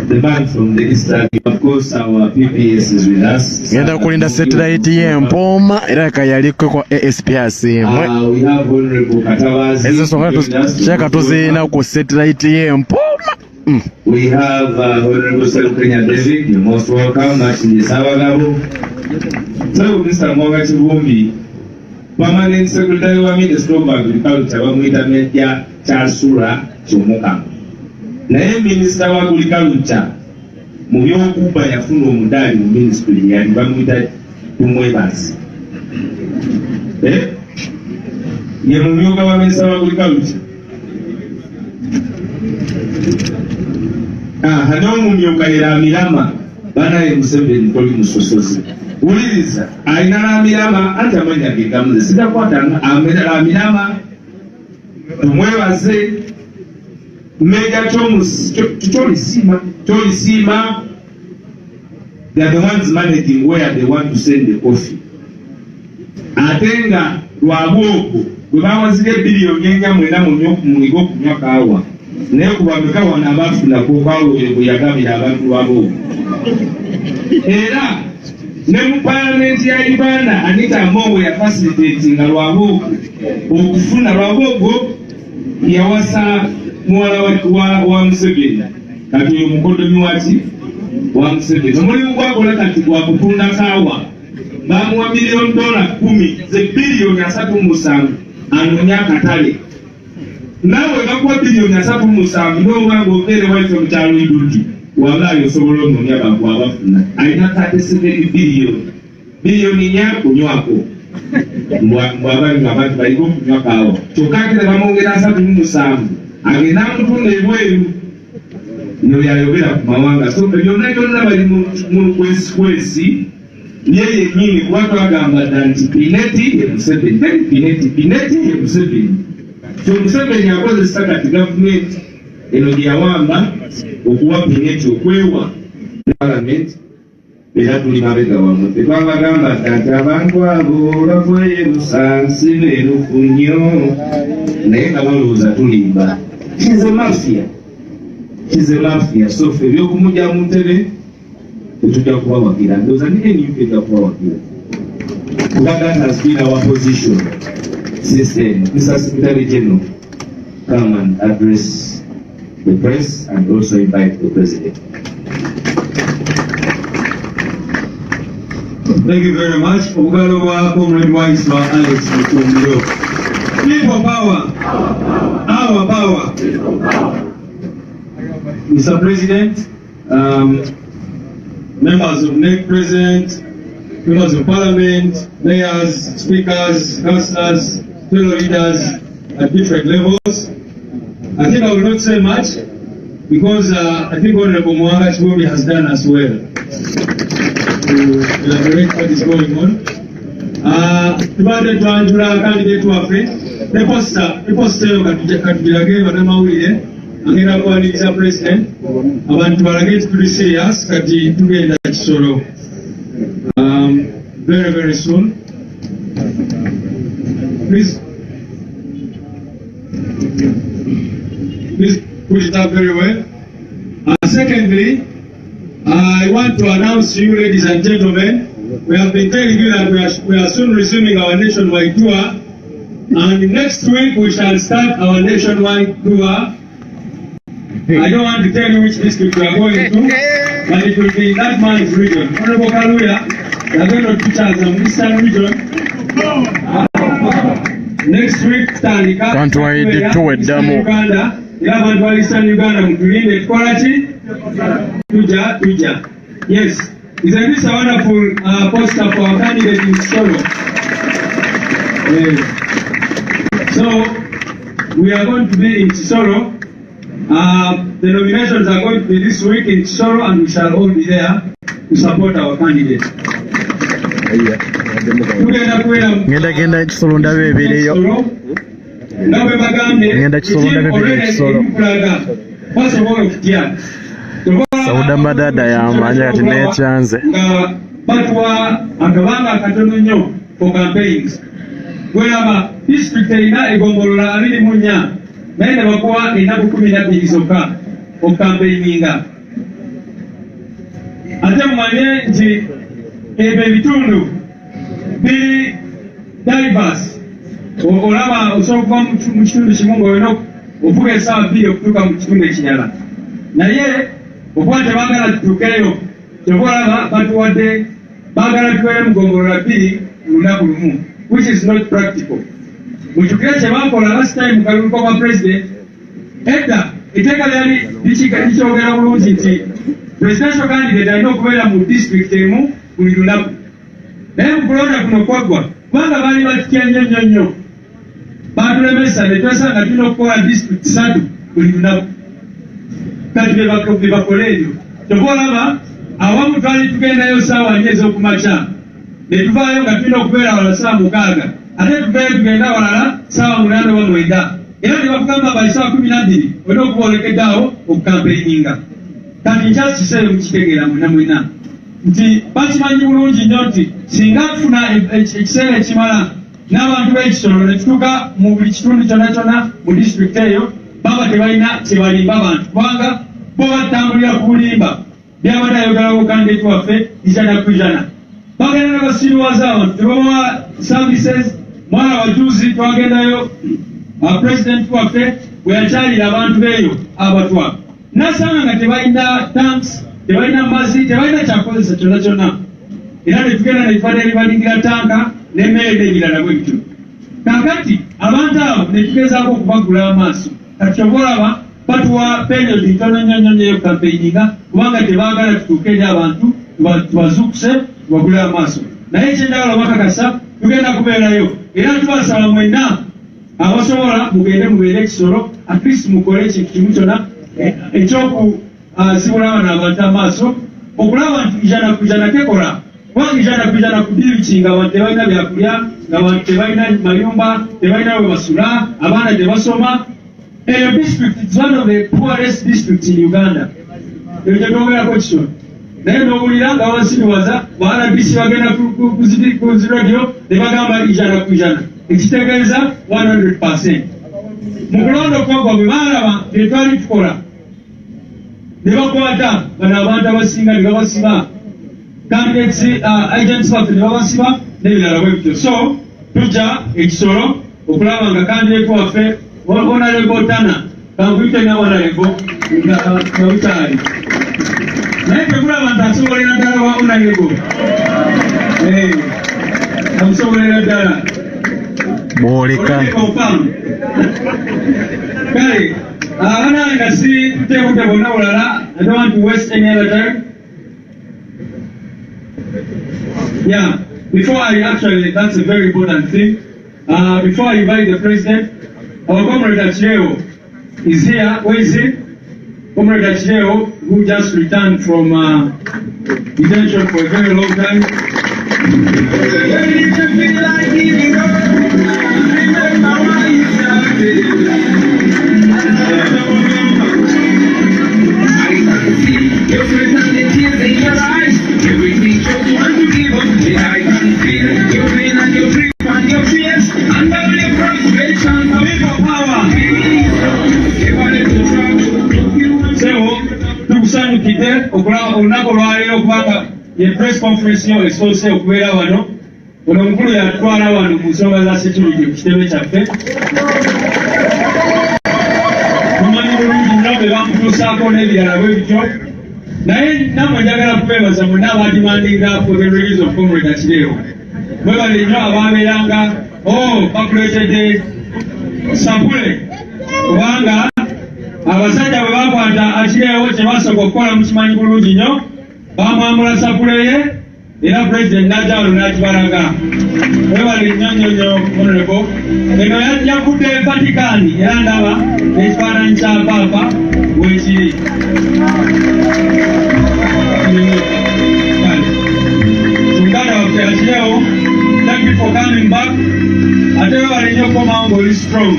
The bank from the Eastern, of course, our PPS is with us. Ngenda kulinda satellite y'Empooma era kayaliko kwa ASP asimwe. We have Honorable Katawazi. Ezo songa tuchaka tuzina ku satellite y'Empooma. We have Honorable Serukenya David, you're most welcome. Actually, Savagabo. So, Mr. Mwanga Chivumbi, Permanent Secretary wa Ministry of Agriculture, wamwita Meja Chasura Chomoka. Naye minisita wa agriculture mu by'okuba yafuna omudaali mu ministry yali bamuyita tumwebazi ye mumyuka wa minisita wa agriculture n'omumyuka era Mirama banaye Museveni toli musosozi wuliriza alina la Mirama ate amanya ge gamuze sitakwatanga amera Mirama tumwebaze Mega Cholisima, they are the ones managing where they want to send the coffee. Atenga Lwaboko, we bawazire billion yenga mwena munyigo kunywa kawa. Naye kubameka wana abafuna kokawo yagabira abantu Lwaboko. Era ne mu parliament ya Uganda Anita Among ya facilitating Lwaboko okufuna Lwaboko yawasa mwala wa Museveni kati uyo mukodomi waki wa Museveni omulimu gwakola kati gwa kutunda kawa bamuwa $1,000,000 ze billion 3.7 anonya akatale nawe bakuwa billion 3.7 n'obanga ogere waife mu kyalo Iduki wabulayo osobola ononya bantu abafuna alina 37 billion nya kunywako mbwabali abantu baliko okunywa kawa kyokka ate bamwongera 3.7 agenda mutunda ebweru nyo yayogera ku mawanga so byonna bali mu kwesi ye yennyini kuba twagamba dda nti Pineti ye Museveni Pineti ye Museveni so Museveni akozesa kati gavumenti eno gye yawamba okuwa Pineti okwewa parliament era tuli mabega wamwe tetwabagamba nti abantu abo bakoye busansi beerufu nnyo naye nga balowooza tulimba. She's a mafia. So ffe ebyokumujja mu ntebe tetujja kubawagira ndowooza ne NUP ejja kubawagira. That has been our position since then. Mr. Secretary General, come and address the press and also invite the President. Thank you very much. Comrade Wise Alex Mutumiro. People power. Our power. Mr. President, members of NEC President, members of Parliament, mayors, speakers, councillors, fellow leaders at different levels. I think I will not say much because I think Honorable Bobi has done as well to elaborate what is going on. Tubadde twanjula candidate waffe ne posta eyo katugirage bannamawulire agenda kuwaniriza president abantu balage nti tuli serious kati tugenda Kisoro very, very soon. Please put it up very well. Secondly, I want to announce to you, ladies and gentlemen, we have been telling you that we are soon resuming our nationwide tour, and next week we shall start our nationwide tour. I don't want to tell you which district we are going to, but it will be in that man's region. Honorable Kaluya, we are going to teach us the Eastern region. Next week, Uganda, Eastern Uganda, Mkulinde, Kwarachi, Tuja. Yes, isn't this a wonderful poster for our candidate in Kisoro? So, we are going to be in Kisoro. The nominations are going to be this week in Kisoro, and we shall all be there to support our candidate. Ngenda Kisoro ndabe ebireyo. Ngenda Kisoro ndabe ebireyo Kisoro. Sauda madada yamanya kati nechanze. Batwa akabanga akatono nnyo for campaigns. Gwelaba district erina egombolola 24 naye ne bakuwa ennaku 12 zokka okukampeyinga. Ate mumanye nti ebyo ebitundu biri diverse. Olaba osobola okuva mu kitundu kimu ng'olina okuvuga essaawa 2 okutuuka mu kitundu ekirala. Naye okuba tebaagala tutuukeyo, kyova olaba batuwadde baagala tubeere mu gombolola 2 mu lunaku lumu, which is not practical. Mukyukire kye bakola last time mu kalulu kwa president, edda etteeka lyali likyogera bulungi nti presidential candidate alina okubeera mu district emu buli lunaku. Naye mu kulonda kuno kwaggwa kubanga baali batutya nnyo baatulemesa ne twesanga tulina okukola district 3 buli lunaku. Kati bye bakole ebyo kyova olaba awamu twali tugendayo ssaawa 4 ez'okumakya ne tuvaayo nga tulina okubeera wala ssaawa 6 ate tuveeyo tugenda walala ssaawa 8 oba 9 era ne bakugamba bali ssaawa 12 olina okuba olekeddeawo okukampeyinga. Kati nkyasikiseeyo mukitegeera mwena nti bakimanyi bulungi nnyo nti singa tufuna ekiseera ekimala n'abantu b'Ekisoro ne tutuuka mu buli kitundu kyonna mu disitulikiti eyo baba tebalina kyebalimba abantu kubanga bo batambulira ku bulimba byabadde ayogerawo kandidate waffe 100%. Bagenda ne basiruwaza abantu tebabawa services. Mwana wajuzi twagendayo president waffe bwe yakyalira abantu beeyo abatwa nasanga nga tebalina tanks, tebalina mazzi, tebalina kyakozesa kyonna. Era ne tugenda ne tufadde libalingira tanka n'emmere n'ebirala bwe bityo. Kakati abantu abo ne tugezaako okubagula amaaso. Kati kyova olaba batuwa period ntono nnyo eyo campaigninga kubanga tebaagala tutuuke eri abantu tubazuukuse tubagule amaaso. Naye ekyenjagala bakakasa tugenda kubeerayo era tubasaba mwenna abasobola mugende mubeere Ekisoro at least mukole ekintu kimu kyonna ekyokuzibula abana abantu amaaso okulaba nti 100% tekola kubanga 100% kudiikinga abantu tebalina byakulya ng'abantu tebalina mayumba tebalina we basula abaana tebasoma. Eyo district is one of the poorest districts in Uganda. Eyo gye twogerako Kisoro. naye n'owulira nga basiriwaza baRDC bagenda ku radio ne bagamba 100%, ekitegeeza 100%. Mu kulondoka kwabwe baalaba bye twali tukola ne bakwata bano abantu abasinga ne babasiba candidates agents baffe ne babasiba n'ebirala bwe bityo. So tujja ekisolo okulaba nga candidate waffe Honorable Tana kankuyite ne Honorable nga bitaali naye tekulaba nti asobolera ddala wa Honorable amusobolera ddala bwoleka kale abanange nga si tuteekute bonna bulala. I don't want to waste any other time. Yeah, before I actually, that's a very important thing. Before I invite the president, our comrade Achileo is here. Where is he? Comrade Achileo, who just returned from detention for a very long time. Tukusanyukidde olunaku olwaleero kubanga ye press conference yo esoose okubeera wano. Ono omukulu yatwala wano mu nsonga za security ku kitebe kyaffe. Tumanyi bulungi nnyo be bamutuusaako n'ebirala bwe bityo. Naye nammwe njagala kubeebaza mwenna abadimandinga for the release of Comrade Achileo. Mwebale nnyo abaabeeranga bakuleetedde sapule kubanga abasajja bwe bakwata Achileo kye basooka okukola mukimanyi bulungi nnyo, bamwambula sapule ye era President n'ajja wano n'akibalaga. Mwebale nnyo Honorable. Eno yavudde Vatican era ndaba ekifaananyi kya Papa weekiri. Muganda waffe Achileo, thank you for coming back. Ate webale nnyo okukomawo ng'oli strong.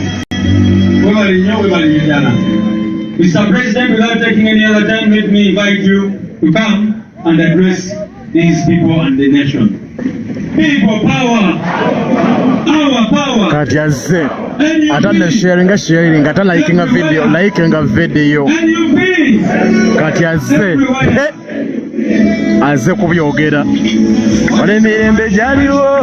Webale nnyo. Mr. President, without taking any other time, let me invite you to come and address these people and the nation. People power! Our power! Kati azze atana sharing atana likinga video kati azze kubyogera wale emirembe gyaliwo.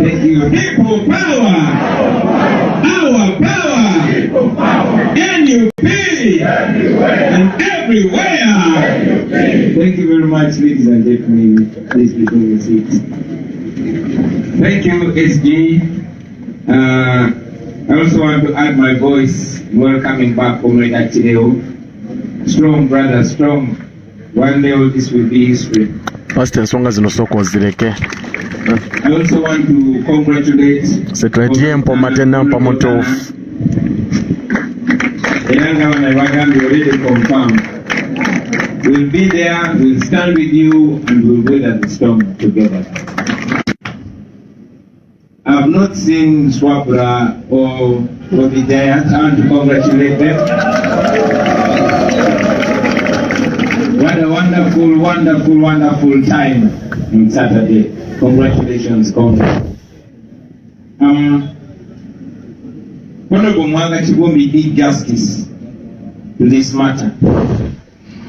Thank you. People power. Our power. NUP. And everywhere. Thank you very much, ladies and gentlemen. Please be taking your seats. Thank you, SG. I also want to add my voice in welcoming back Comrade Achileo. Strong brother, strong. One day all this will be history. First ensonga zino sooka ozireke. I also want to congratulate Setwetiempo matena mpamutuufu. The younger one I already confirmed. We'll be there, we'll stand with you, and we'll weather the storm together. I have not seen Swabra or Bobi Giant. I want to congratulate them. What a wonderful time on Saturday. Congratulations, Comrade. Honorable Mwanga Chibombi did justice to this matter,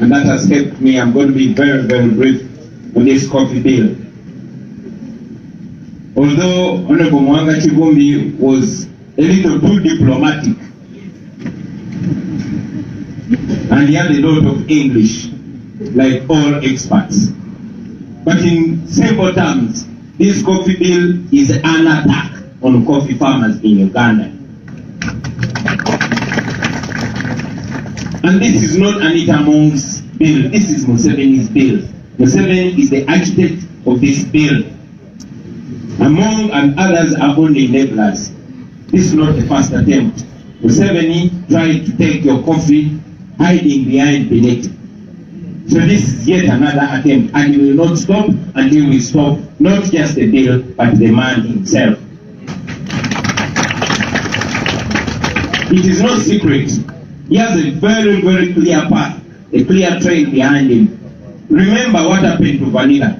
and that has helped me. I'm going to be very brief on this coffee bill. Although Honorable Mwanga Chibombi was a little too diplomatic, and he had a lot of English, like all experts. But in simple terms, this coffee bill is an attack on coffee farmers in Uganda. And this is not Anita Mong's bill, this is Museveni's bill. Museveni is the architect of this bill. Among and others are only enablers. This is not the first attempt. Museveni tried to take your coffee, hiding behind Beneti. So this is yet another attempt, and we will not stop until we stop not just the bill, but the man himself. It is no secret. He has a very, very clear path, a clear trail behind him. Remember what happened to vanilla.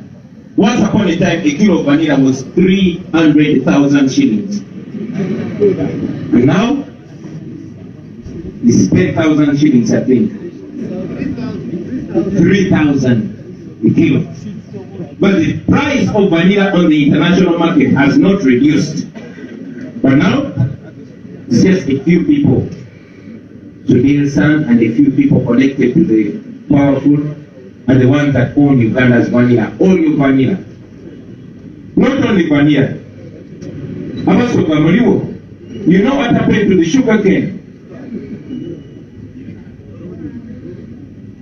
Once upon a time, a kilo of vanilla was 300,000 shillings. And now, it's 10,000 shillings, I think. 3,000 a kilo. But the price of vanilla on the international market has not reduced. But now, it's just a few people, Sudir's son and a few people connected to the powerful are the ones that own Uganda's vanilla, all your vanilla. Not only vanilla. You know what happened to the sugar cane?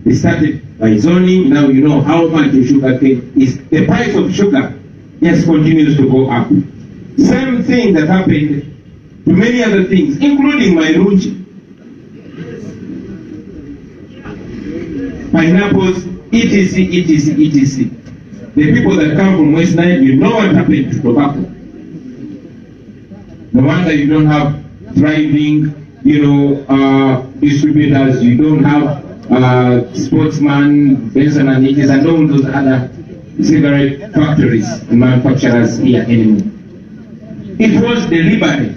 They started by zoning, now you know how much the sugar cane is. The price of sugar just continues to go up. Same thing that happened to many other things, including my runchi. Pineapples, etc., etc., etc. The people that come from West Nile, you know what happened to tobacco. No wonder you don't have thriving, distributors, you don't have sportsman, Benson and Nikes, and all those other cigarette factories and manufacturers here anymore. It was deliberate.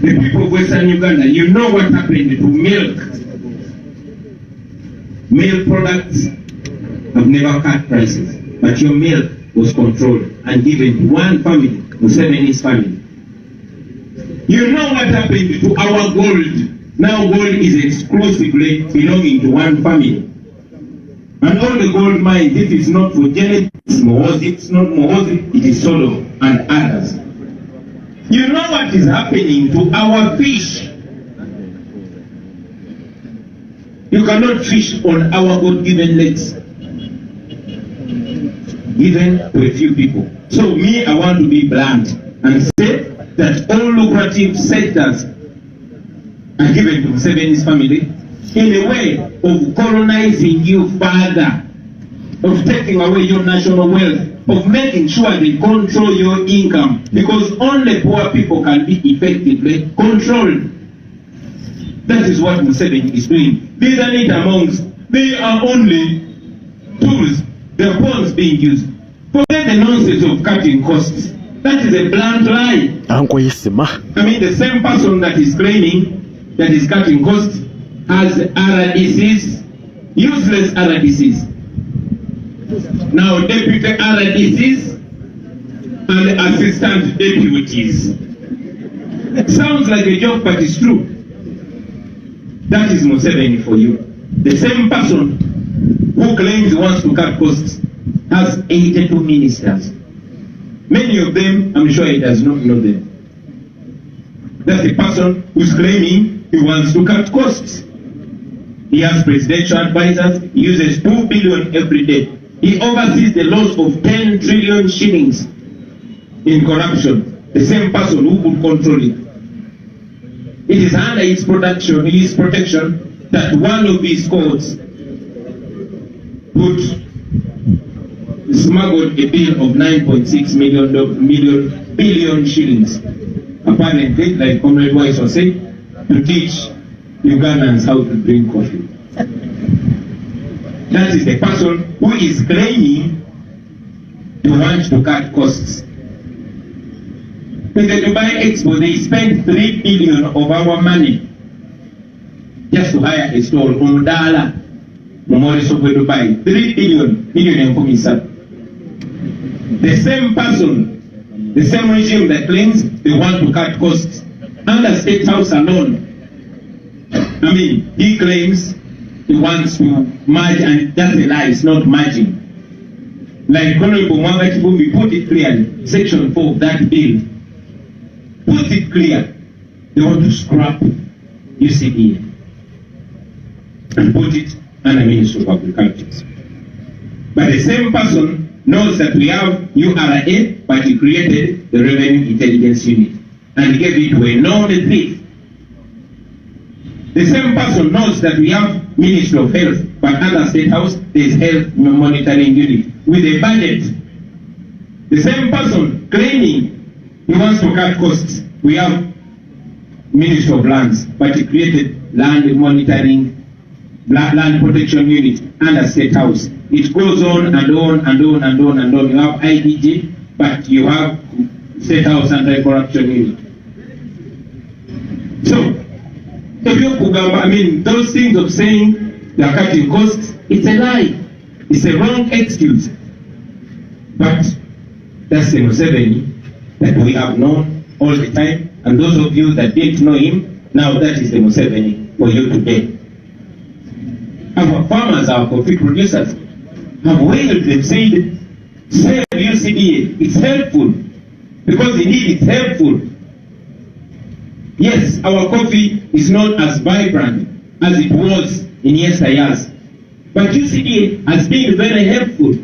The people of Western Uganda, you know what happened to milk. Milk products have never cut prices, but your milk was controlled and given to one family, Museveni's family. You know what happened to our gold. Now gold is exclusively belonging to one family. And all the gold mines, if it's not for Janet, it's Mohozi, it's not Mohozi, it is Solo and others. You know what is happening to our fish. You cannot fish on our God-given lakes, given to a few people. So me, I want to be blunt and say that all lucrative sectors are given to Museveni's family in a way of colonizing you further, of taking away your national wealth, of making sure they control your income, because only poor people can be effectively controlled. That is what Museveni is doing. These are not amongst, they are only tools, they are pawns being used. Forget the nonsense of cutting costs. That is a blunt lie. I mean, the same person that is claiming that is cutting costs has RDCs, useless RDCs. Now, deputy RDCs and assistant deputies. Sounds like a joke, but it's true. That is Museveni for you. The same person who claims he wants to cut costs has 82 ministers. Many of them, I'm sure he does not know them. That's the person who's claiming he wants to cut costs. He has presidential advisors. He uses 2 billion every day. He oversees the loss of 10 trillion shillings in corruption. The same person who would control it. It is under his protection that one of his courts smuggled a bill of 9.6 billion shillings. Apparently, like Comrade Wise was saying, to teach Ugandans how to drink coffee. That is the person who is claiming to want to cut costs. In the Dubai Expo, they spent 3 billion of our money just to hire a stall on Dala, Memorial of Dubai. 3 billion commissar. The same person, the same regime that claims they want to cut costs under State House alone. I mean, he claims he wants to merge, and that's a lie, it's not merging. Like Honorable Mwanga Chibumbi put it clearly, Section 4 of that bill. Put it clear. They want to scrap UCD and put it under Ministry of Agriculture. But the same person knows that we have URA, but he created the Revenue Intelligence Unit and gave it to a known thief. The same person knows that we have Ministry of Health, but under State House, there is Health Monitoring Unit with a budget. The same person claiming he wants to cut costs. We have Ministry of Lands, but he created Land Monitoring, Land Protection Unit under State House. It goes on and on and on and on and on. You have IDG, but you have State House Anti-Corruption Unit. So, I mean, those things of saying they are cutting costs, it's a lie. It's a wrong excuse. But that's the Museveni that we have known all the time. And those of you that didn't know him, now that is the Museveni for you today. Our farmers, our coffee producers, have wailed and said, save UCDA, it's helpful. Because indeed it's helpful. Yes, our coffee is not as vibrant as it was in yesteryears. But UCDA has been very helpful.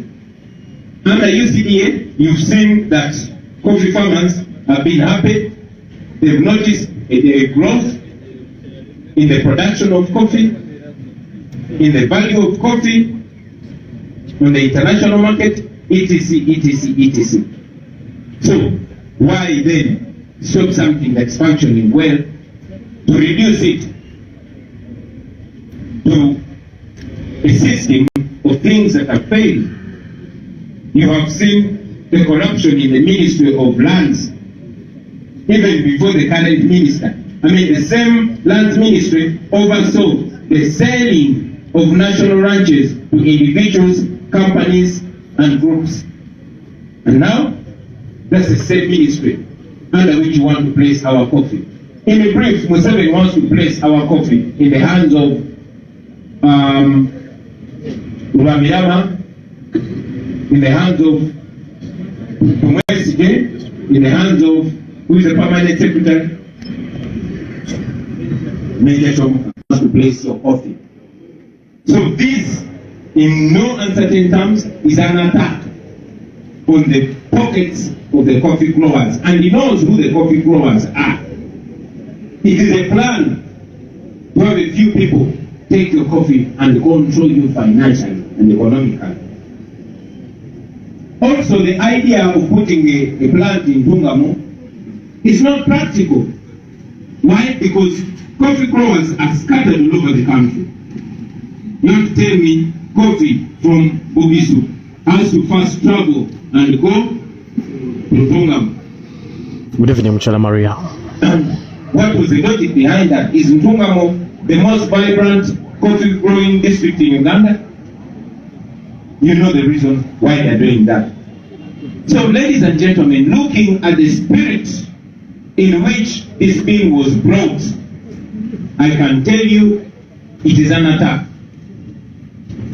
Under UCDA, you've seen that coffee farmers have been happy. They've noticed a growth in the production of coffee, in the value of coffee, on the international market, etc., etc., etc. So, why then stop something that's functioning well to reduce it to a system of things that have failed? You have seen the corruption in the Ministry of Lands, even before the current minister. I mean, the same Lands Ministry oversaw the selling of national ranches to individuals, companies, and groups. And now, that's the same ministry under which you want to place our coffee. In a brief, Museveni wants to place our coffee in the hands of Rwamirama, in the hands of Tumwesige, in the hands of, who is the permanent secretary? Major Tom wants to place your coffee. So this, in no uncertain terms, is an attack on the pockets of the coffee growers, and he knows who the coffee growers are. It is a plan to have a few people take your coffee and control you financially and economically. Also, the idea of putting a plant in Tungamo is not practical. Why? Because coffee growers are scattered all over the country. You have to tell me coffee from Bobi has to first travel and go to Tungamo. Good evening, Mchala Maria. What was the logic behind that? Is Tungamo the most vibrant coffee growing district in Uganda? You know the reason why they're doing that. So, ladies and gentlemen, looking at the spirit in which this bill was brought, I can tell you it is an attack.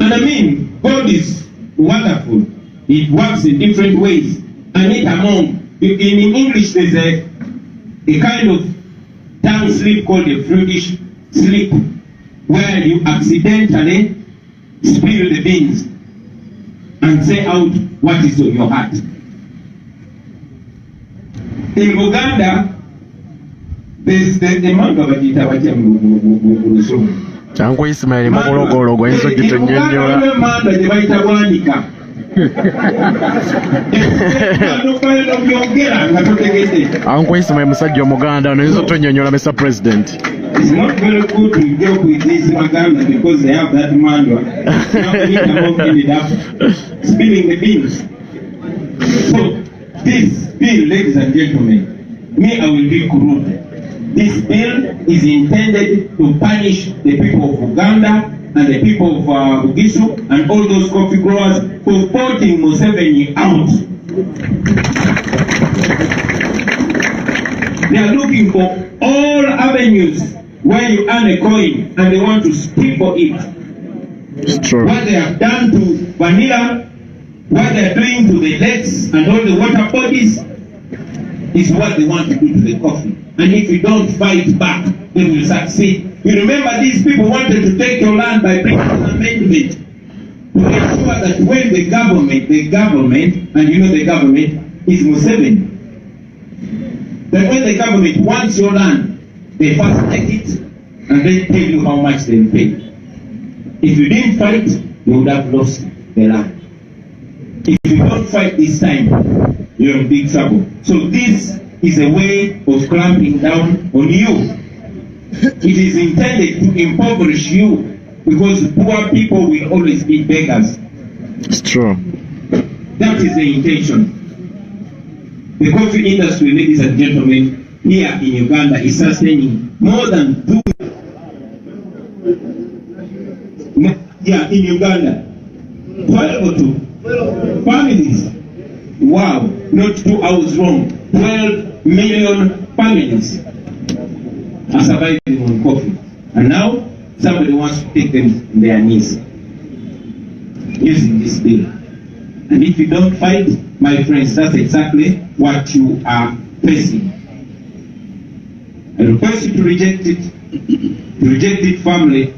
And I mean, God is wonderful. It works in different ways. And it in English there's a kind of tongue slip called a fruitish slip, where you accidentally spill the beans and say out what is on your heart. In Uganda, there's the manga bakita batya mu Lusoma. Changu Ismail Mogologo enzo gitonyonyola. In Uganda, manga gye bayita bwanika. Uncle Ismail musajja omuganda no enzo tonyonyola, Mr. President. It's not very good to joke with these Maganda because they have that mandwa. Ended up spilling the beans. So, this bill, ladies and gentlemen, me, I will be crude. This bill is intended to punish the people of Uganda and the people of Bugisu and all those coffee growers for voting Museveni out. They are looking for all avenues where you earn a coin and they want to speak for it. It's true. What they have done to vanilla, what they are doing to the lakes and all the water bodies is what they want to do to the coffee. And if you don't fight back, they will succeed. You remember these people wanted to take your land by bringing an amendment to ensure that when the government, and you know the government is Museveni, that when the government wants your land, they first take it and they tell you how much they pay. If you didn't fight, you would have lost the land. If you don't fight this time, you're in big trouble. So this is a way of clamping down on you. It is intended to impoverish you because poor people will always be beggars. It's true. That is the intention. The coffee industry, ladies and gentlemen, here in Uganda is sustaining more than in Uganda, 12 or 2 families. Wow, not 2 hours wrong. 12 million families are surviving on coffee. And now somebody wants to take them on their knees using this bill. And if you don't fight, my friends, that's exactly what you are facing. I request you to reject it firmly.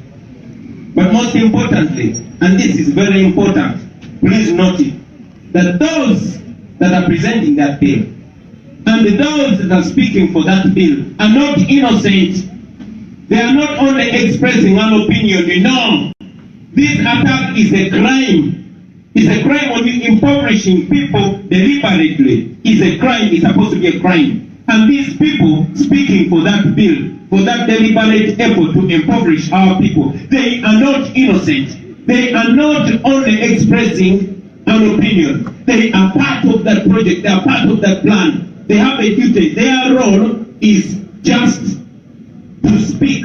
But most importantly, and this is very important, please note it, that those that are presenting that bill and those that are speaking for that bill are not innocent. They are not only expressing one opinion. No, this attack is a crime. It's a crime on you impoverishing people deliberately. It's a crime. It's supposed to be a crime. And these people speaking for that bill, for that deliberate effort to impoverish our people, they are not innocent. They are not only expressing an opinion. They are part of that project. They are part of that plan. They have a duty. Their role is just to speak.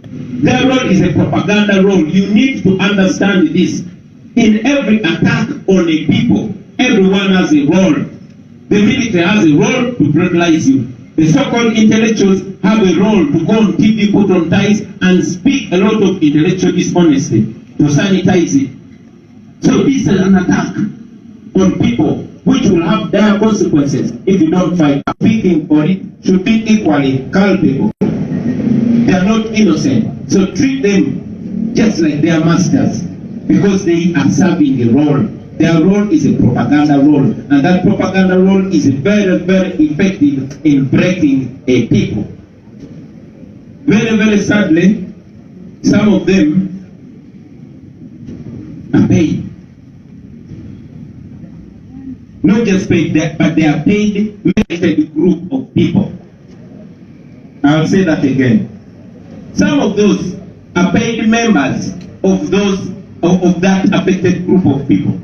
Their role is a propaganda role. You need to understand this. In every attack on a people, everyone has a role. The military has a role to brutalize you. The so-called intellectuals have a role to go on TV, put on ties, and speak a lot of intellectual dishonesty to sanitize it. So this is an attack on people which will have dire consequences if you don't fight. Speaking for it should be equally culpable. They are not innocent. So treat them just like their masters because they are serving a role. Their role is a propaganda role, and that propaganda role is very, very effective in breaking a people. Very, very sadly, some of them are paid. Not just paid, but they are paid limited group of people. I'll say that again. Some of those are paid members of that affected group of people.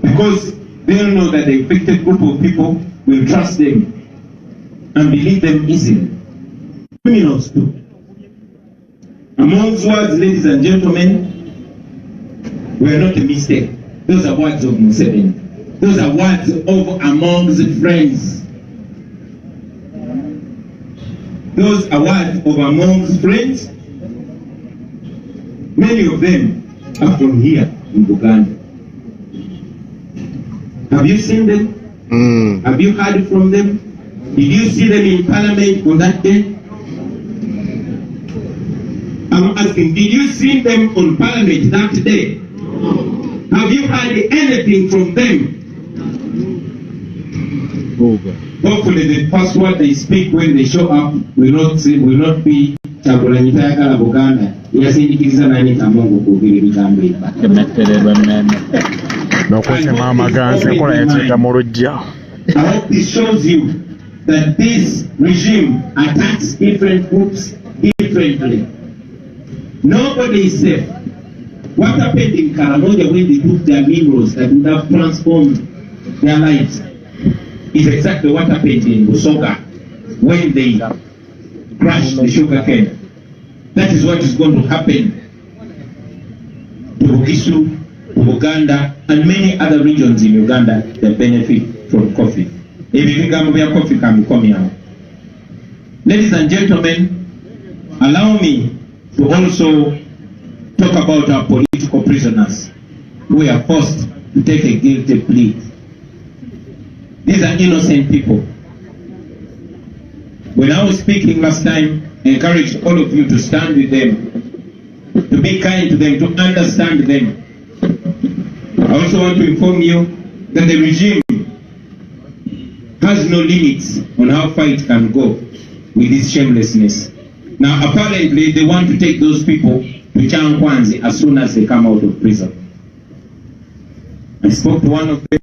Because they know that the affected group of people will trust them and believe them easily. Criminals too. Amongst words, ladies and gentlemen, were not a mistake. Those are words of Museveni. Those are words of amongst friends. Those are words of amongst friends. Many of them are from here in Uganda. Have you seen them? Have you heard from them? Did you see them in Parliament on that day? I'm asking, did you see them on Parliament that day? Have you heard anything from them? Hopefully the first word they speak when they show up will not be Chakulanyitayagala Buganda. Yasindikiriza nani tamongo kwogera ebigambo ebyo. I hope this shows you that this regime attacks different groups differently. Nobody is safe. What happened in Karamoja when they took their minerals that would have transformed their lives is exactly what happened in Busoga when they crushed the sugar cane. That is what is going to happen to Bukisu, to Uganda, and many other regions in Uganda that benefit from coffee. Ladies and gentlemen, allow me to also talk about our political prisoners who are forced to take a guilty plea. These are innocent people. When I was speaking last time, I encouraged all of you to stand with them, to be kind to them, to understand them. I also want to inform you that the regime has no limits on how far it can go with this shamelessness. Now, apparently, they want to take those people to Chankwanzi as soon as they come out of prison. I spoke to one of them.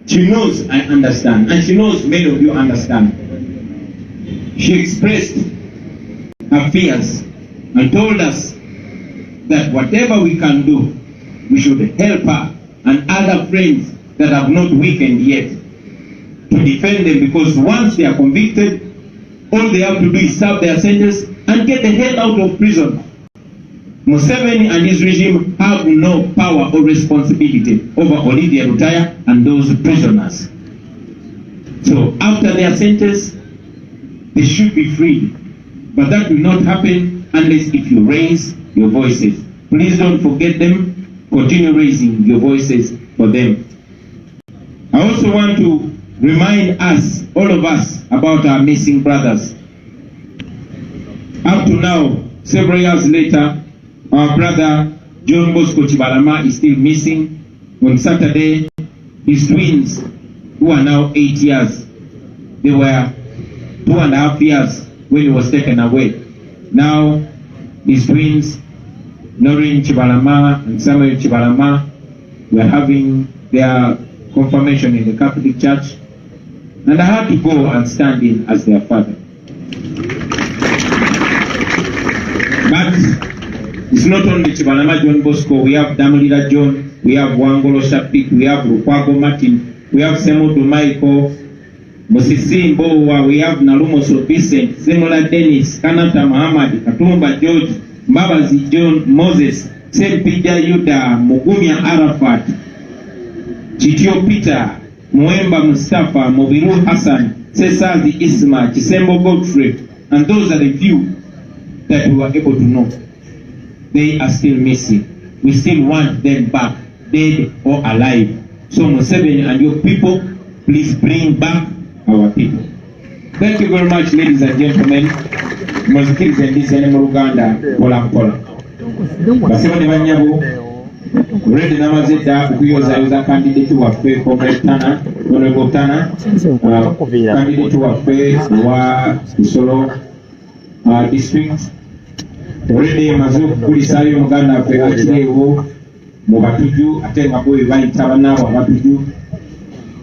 She knows I understand, and she knows many of you understand. She expressed her fears and told us that whatever we can do, we should help her and other friends that have not weakened yet to defend them, because once they are convicted, all they have to do is serve their sentence and get the hell out of prison. Museveni and his regime have no power or responsibility over Olivia Lutaya and those prisoners. So after their sentence, they should be freed. But that will not happen unless if you raise your voices. Please don't forget them. Continue raising your voices for them. I also want to remind us, all of us, about our missing brothers. Up to now, several years later, our brother John Bosco Chibalama is still missing. On Saturday, his twins, who are now 8 years, they were 2.5 years when he was taken away. Now, his twins, Noreen Chibalama and Samuel Chibalama, were having their confirmation in the Catholic Church, and I had to go and stand in as their father. But it's not only Chibalama John Bosco. We have Damulira John, we have Wangolo Shapik, we have Rukwago Martin, we have Semoto Michael, Mosisi Mbowa, we have Nalumoso Vincent, Zemola Dennis, Kanata Muhammad, Katumba George, Mbabazi John, Moses, Sempija Yuda, Mugumya Arafat, Chitio Peter, Mwemba Mustafa, Mobiru Hassan, Cesazi Isma, Chisembo Godfrey, and those are the few that we were able to know. They are still missing. We still want them back, dead or alive. So Museveni and your people, please bring back our people. Thank you very much, ladies and gentlemen. Muzikiriza endizene mu Luganda mpola mpola. Baseboni banyabo, Red Namazeta okuyozayoza candidate waffe Comrade Tana, Honorable Tana, candidate waffe wa Isolo district. Already maze okukulisayo Omuganda waffe akireewo mu Batuju, ate nga bo bayita bannaabo Abatuju.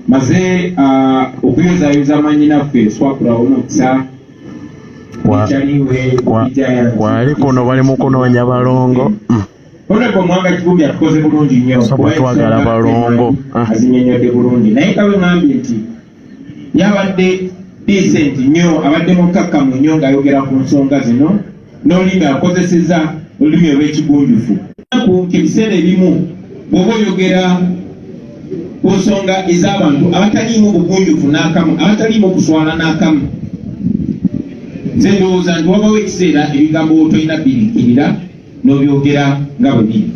Maze okuyozayoza mannyinaffe Swakula omukisa wali kuno bali mu kunoonya balongo. Honorable Mwanga Kivumbi atukoze bulungi nnyo. Twagala balongo. Azinnyonnyodde bulungi. Naye kawe ngambye nti yabadde decent nnyo, abadde mukkakkamu nnyo ng'ayogera ku nsonga zino, n'olulimi akozesezza olulimi olw'ekigunjufu. Ebiseera ebimu bw'oba oyogera ku nsonga ez'abantu abataliimu bugunjufu n'akamu, abataliimu kuswala n'akamu, nze ndowooza nti wabawo ekiseera ebigambo tolina biriikirira n'obyogera nga bwe biri.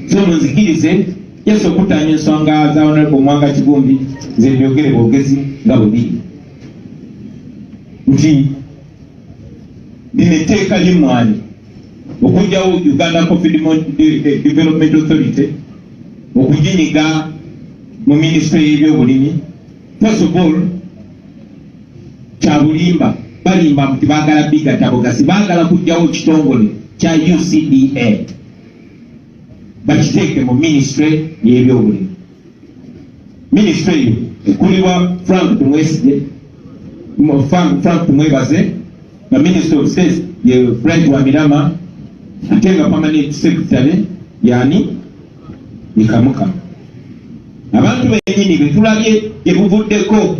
So munzikirize, yesa okutaanya ensonga za Honorable Mwanga Kivumbi, nze mbyogere bwogezi nga bwe biri. Nti lino etteeka ly'emmwanyi okujjawo Uganda Coffee Development Authority okuginyiga mu minisitule y'ebyobulimi. First of all, kya bulimba, balimba nti baagala bigatabogasi, baagala kujjawo kitongole kya UCDA bakiteeke mu minisitule y'ebyobulimi. Minisitule eyo ekulirwa Frank Tumwebaze, nga Minister of State ye Bright Wamirama, ate nga permanent secretary yani Nikamuka. Abantu bennyini be tulabye gye buvuddeko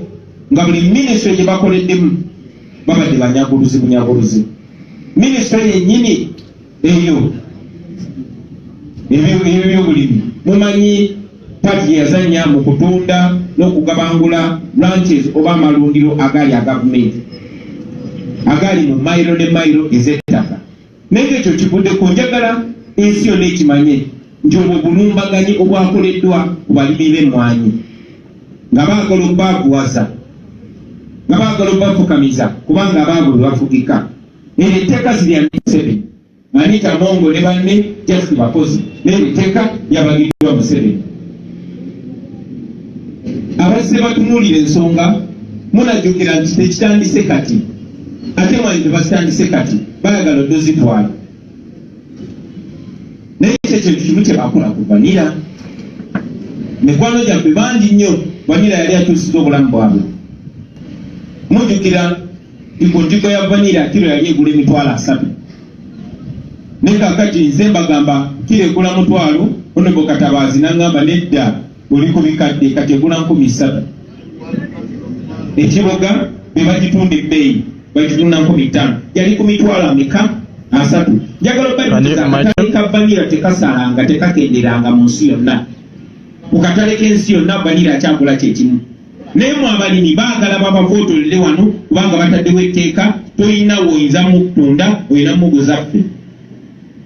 nga buli minisitule gye bakoleddemu babadde banyaguluzi bunyaguluzi. Minisitule yennyini eyo ebyobulimi mumanyi pati yazanya mu kutunda n'okugabangula branches oba amalundiro agali agavumenti agali mu mayiro ne mayiro ez'ettaka. Naye ekyo kivuddeko, njagala ensi yonna ekimanye nti obwo bulumbaganyi obwakoleddwa ku balimi b'emmwanyi nga baagala okubaavuwaza, nga baagala okubafukamiza kubanga abaabwe bafugika. Eryo etteeka ziri Museveni, Anita Mongo ne banne just bakozi, naye etteeka lyabagiddwa Museveni. Abazze batunuulira ensonga munajjukira nti tekitandise kati, ate mwanyi tebazitandise kati bayagala oddozitwala naye ekyo kintu kimu kyebakola ku vanira mikwano gyaffe bangi nnyo vanira yali atuusiza obulamu bwabwe mujjukira ikontiko ya vanira kiro yali egula $3,000 naye kakati nze mbagamba kiro egula $1,000 onobo Katabazi nangamba nedda oli ku bikadde kati egula $3,000 ekiboga bebagitunda ebbeeyi bagitunda $5,000 yali ku $3,000 njagala obbaliza akatale ka vanira tekasalanga tekakenderanga mu nsi yonna ku katale k'ensi yonna vanira akyagula kyekimu naye mu abalimi baagala babafootolere wano kubanga bataddewo etteeka tolina woyinza mutunda olina mugozaffe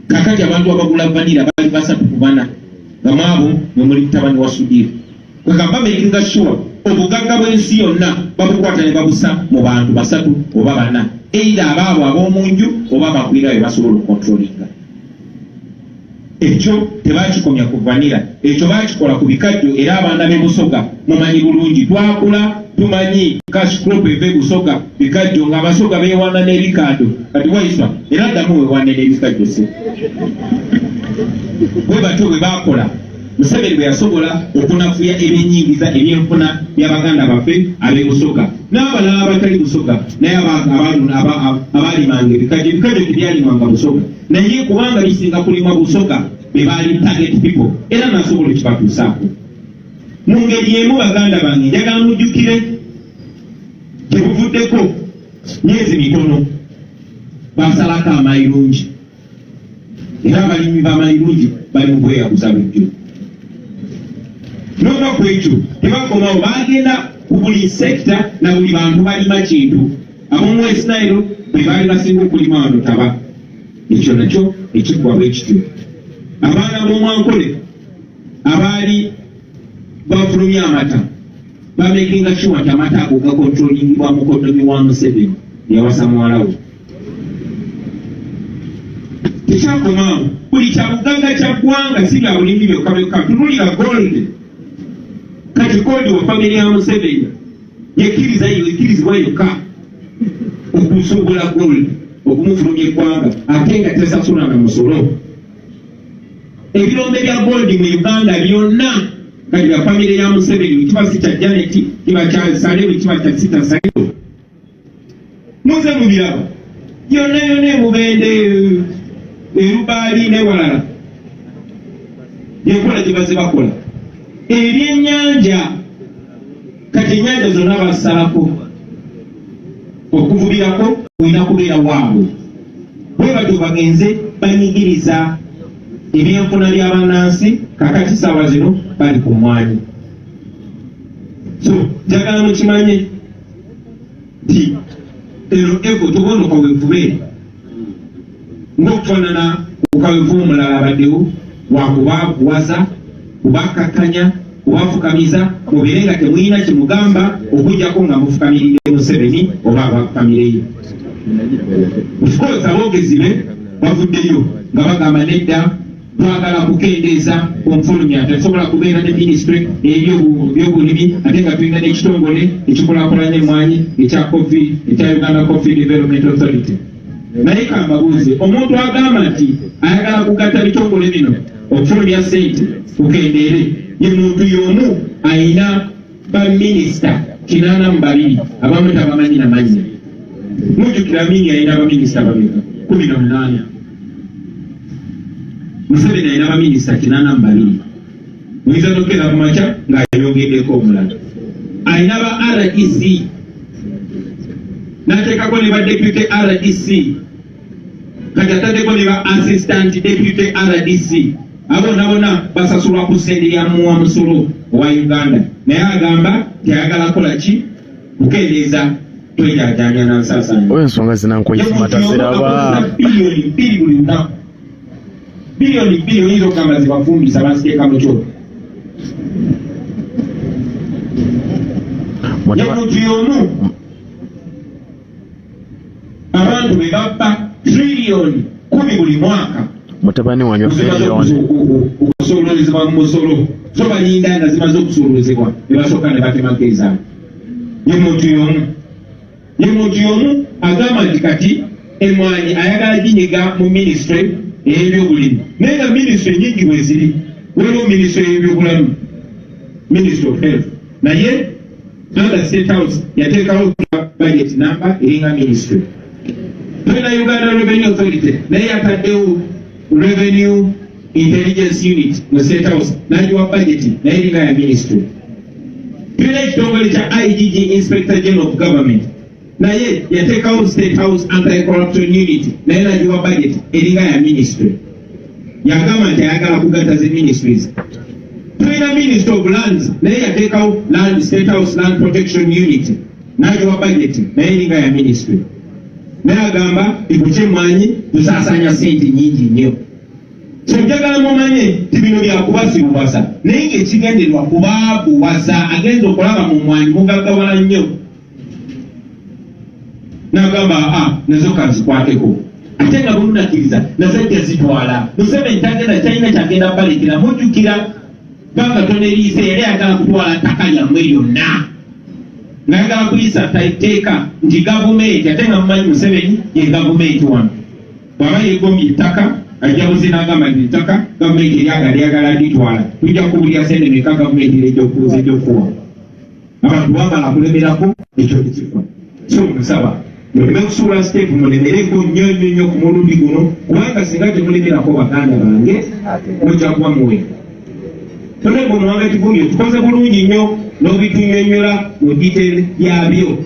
kakati abantu abagula vanira bali 3 nga mwabo mwemuli mutabani wa Sudiru kwegamba makinga sure obugagga bw'ensi yonna babukwata ne babusa mu bantu 3 oba 4 either abaabo ab'omunju oba abakulira be basobola okukontrolinga ekyo tebakikomya ku vanira ekyo bakikola ku bikajjo era abaana b'e Busoga mumanyi bulungi twakula tumanyi cash crop eve Busoga bikajjo nga Abasoga beewana n'ebikado kati waiswa era ddamu weewane n'ebikajjo se bwe batyo bwe bakola Museveni bwe yasobola okunafuya ebyennyingiza ebyenfuna by'Abaganda baffe ab'e Busoga n'abalala abatali Busoga naye abaalimanga ebikajjo tebyalimanga Busoga naye kubanga bisinga kulimwa Busoga be baali target people era nasobola ekibatuusaako mu ngeri emu baganda bange njagala mujjukire tebuvuddeko myezi mitono basalako amayirungi era abalimi b'amayirungi bali mu bweyaguza bulijjo n'olunaku ekyo tebakomawo bagenda ku buli sekita na buli bantu balima kintu ab'omu West Nile be baali basinga okulima wano taba ekyo nakyo ekiggwa bwe kityo abaana b'omwankole abaali bafulumya amata bamakinga sure nti amata ago gakontrolingibwa mukodomi wa Museveni yawasa muwalawo tekyakomaawo buli kyabugagga kya ggwanga si bya bulimi byokka byokka tunulira gold kati kodi wa famire ya Museveni yekkirizibwa yokka okusuubula gold okumufulumya eggwanga ate nga tesasula na musolo ebirombe bya gold mu Uganda byonna kati bya famire ya Museveni kiba si kya Janet kiba kya Salewe kiba kya Sita Saito muze mubiraba yonna emubende erubaali newalala yenkola gye baze bakola ebyennyanja kati ennyanja zonna basalako okuvubirako olina kubeera waabwe bwe batyo bagenze banyigiriza ebyenfuna by'abannansi kakati saawa zino bali ku mwanyi so njagala mukimanye nti eno evo tubona okawevubeere ng'okufaanana okawevu omulala abaddewo wakubawaza kubakkakkanya kubafukamiza mubeere nga temulina kimugamba okujjako nga mufukamirire Museveni oba abafukamireyo ofcourse aboogezi be bavuddeyo nga bagamba nedda twagala kukendeeza omufulumya tetusobola kubeera ne ministry ebyobulimi ate nga tulina n'ekitongole ekikulaakulanya emmwanyi ekya Uganda Coffee Development Authority naye kambabuuze omuntu agamba nti ayagala kugatta bitongole bino okufulumya ssente kukendeere ye muntu y'omu ayina baminisita 82 abamu tabamanyi namannya mujjukira mingi ayina baminisita babeka 18 Museveni ayina baminisita 82 muyinza nokera kumakya ng'ayongeddeko omulala ayina ba RDC n'ateekako ne ba deputy RDC kati ataddeko ne ba assistant deputy RDC abo nabona basasulwa ku ssente ya muwa musolo owa Uganda naye agamba teyagala kola ki kukendeeza twejaajanja nansaasaanya oyo ensonga zinankweyifumata ziraba biliyoni 2 buli lunaku biliyoni 2 oyinza okugamba zibafumbisa baziteeka mu kyoto ye muntu y'omu abantu be bappa triliyoni 10 buli mwaka mutabani wanyu ferioni okusololezebwa mu musolo so balinda nga zimaze okusololezebwa ne basooka ne batemako ezaabwe ye muntu y'omu ye muntu omu agamba nti kati emmwanyi ayagala ginyiga mu ministry ey'ebyobulimi naye nga ministry nyingi bwe ziri waliwo ministry y'ebyobulamu ministry of health naye under state house yateekawo budget number eringa ministry tulina Uganda Revenue Authority naye yataddewo revenue intelligence unit mu state house n'agiwa budget naye eringa ya ministry tulina ekitongole kya IGG Inspector General of Government naye yateekawo state house anti-corruption unit naye n'agiwa budget eringa ya ministry yagamba nti ayagala kugatta ze ministries tulina Minister of Lands naye yateekawo land state house land protection unit n'agiwa budget naye eringa ya ministry naye agamba ikuke emmwanyi tusaasanya sente nyingi nnyo so njagala mumanye ti bino byakubasibubasa naye ng'ekigenderwa kubaabuwasa agenza okulaba mu mmwanyi mugaggawala nnyo n'agamba nazo kanzikwateko ate nga bulunakkiriza nazo jja zitwala Museveni tagenda kyalina kyagenda balekera mujjukira banga toneriise yali ayagala kutwala ttaka lyammwe lyonna ng'ayagala kuyisa etteeka nti gavumenti ate nga mumanyi Museveni ye gavumenti wano bw'aba yeegombye ettaka ajja buzi n'agamba nti ettaka gavumenti eryagala litwala tujja kubulya sente meka gavumenti ejja okuwa abantu bamala kulemerako ekyo tekifa so musaba muleme kusuula siteepu mulemereko nnyo ku mulundi guno kubanga singa temulemerako baganda bange mujja kuba muwenda tonego omuwanga kivumbi tukoze bulungi nnyo n'obitunnyonnyola mu detail yabyo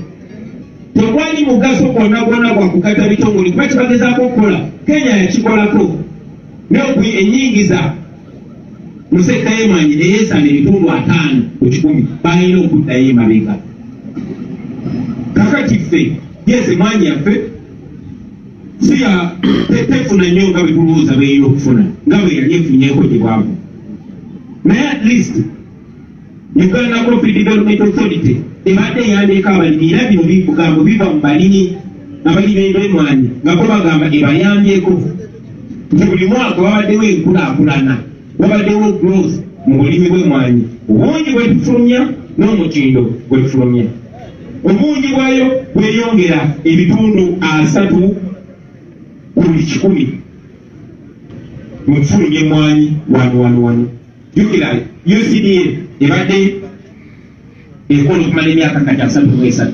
tegwali mugaso gwonna gwa kugatta bitongole kuba kibagezaako okukola Kenya yakikolako enyingiza mu sekka y'emmwanyi neyeesana ebitundu 5 ku 10 balina okuddayo emabega kakati ffe yesi emmwanyi yaffe siya tefuna nnyo nga bwe tulowooza beerina okufuna nga bwe yali efunyeeko gye bwavu naye at least Uganda Coffee Development Authority ebadde eyandeeka abalimi era bino bigambo biva mu balimi abalimi b'emmwanyi nga bo bagamba ebayambyeko nti buli mwaka wabaddewo enkulaakulana wabaddewo growth mu bulimi bw'emmwanyi obungi bwe tufulumya n'omutindo bwe tufulumya obungi bwayo bweyongera ebitundu 3 ku buli 100 mu kufulumya emmwanyi wano jukira UCDA ebadde ekola okumala emyaka kati 33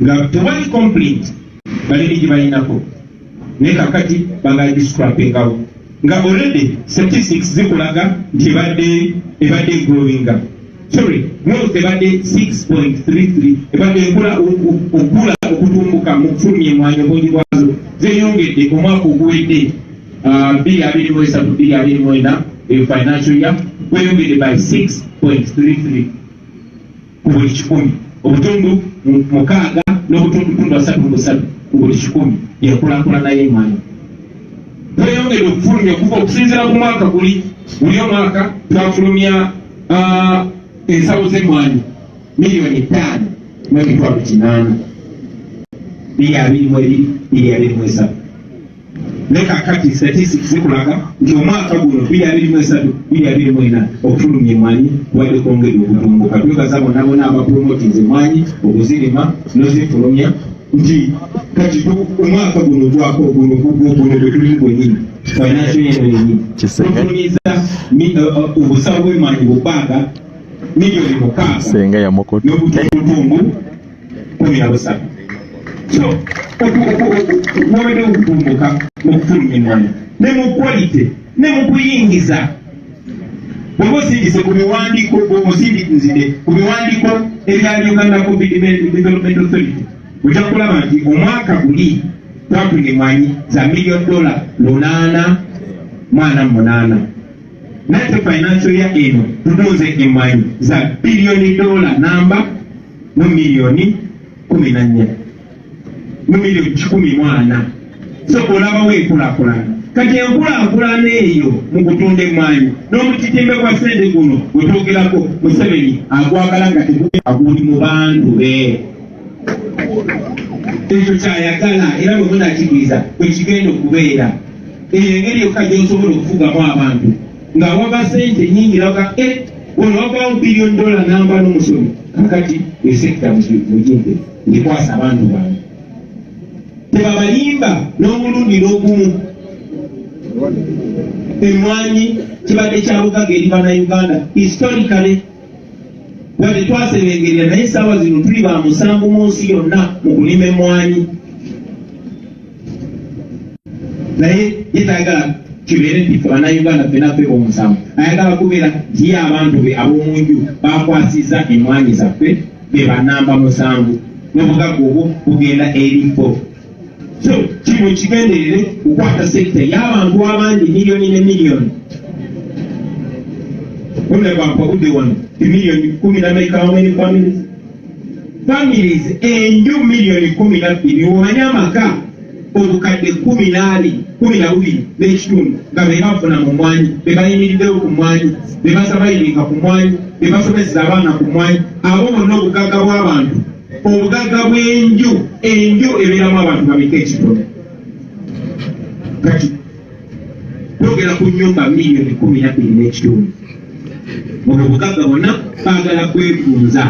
nga tewali complaint balimi gye balinako naye kakati bagagiscrapingawo nga already statistics zikulaga nti ebadde growing up growth ebadde 6.33 ebadde okula okutumbuka mu kufulumya emmwanyi obungi bwazo zeyongedde omwaka oguwedde 2023 financial year weyongedde by 6.33 ku buli 10 obutundu 6 n'obutundu 3.3 ku buli 10 yenkulaakulana y'emmwanyi tweyongedde okufulumya okuva okusinziira ku mwaka buli omwaka twafulumya ensawo z'emmwanyi miliyoni 5.8 2.23 ne kakati statistics zikulaga nti omwaka guno 2023-2024 okufulumya emmwanyi wadde kwongedde okutumbuka twebaza bonna abapromotinze emmwanyi okuzirima n'ozifulumya nti kati omwaka guno gwako guno gwe tuli gwennyini financial year yennyini tufulumiza obusawo bw'emmwanyi bubaaga miliyoni 6 n'obutundu 13 so wabadde okutumbuka mu kufulumya emmwanyi ne mu quality ne mu kuyingiza bw'oba osindise ku biwandiiko bw'omusindikizidde ku biwandiiko ebya Uganda Coffee Development Authority ojja kulaba nti omwaka guli twatunga emmwanyi za $848 naye te financial year eno tutunze emmwanyi za $1 namba mu miliyoni 14 mu miliyoni 14 so olabawo enkulaakulana kati enkulaakulana eyo mu kutunda emmwanyi n'omutitimbe gwa ssente guno gwetwogerako Museveni agwagala nga teguli mu bantu be ekyo kyayagala era bwe munakiriza bwe kigenda okubeera eyo engeri yokka gy'osobola okufugamu abantu nga wava ssente nyingi raga ono wavaawo $1 namba n'omusomi kakati esekita mugimpe ngekwasa abantu bange tebabalimba n'omulundi n'ogumu. Emmwanyi kibadde kya bugaga eri bannayuganda historically wadde twasebengerera naye essaawa zino tuli ba musanvu mu nsi yonna mu kulima emmwanyi naye yetayagala kibeere nti fe bannayuganda ffena ffe omusanvu ayagala kubeera tiye abantu be ab'omunju bakwasiza emmwanyi zaffe be bannamba musanvu n'obugaga obwo bugenda erifo. So kino kigenderere kukwata sekita y'abantu abangi miliyoni ne miliyoni. Udde wano miliyoni 10 how many families? Families enju miliyoni 12 omanyi amaka obukadde 12 n'ekitundu nga be bafuna mu mwanyi be bayimiriddewo ku mwanyi be basabayiringa ku mwanyi be basomeseza abaana ku mwanyi abo bonna obugagga bw'abantu obugagga bw'enju enju ebeeramu abantu babika ekitono kati twogera ku nnyumba miliyoni 12 n'ekitundu obwo obugagga bonna baagala kwefunza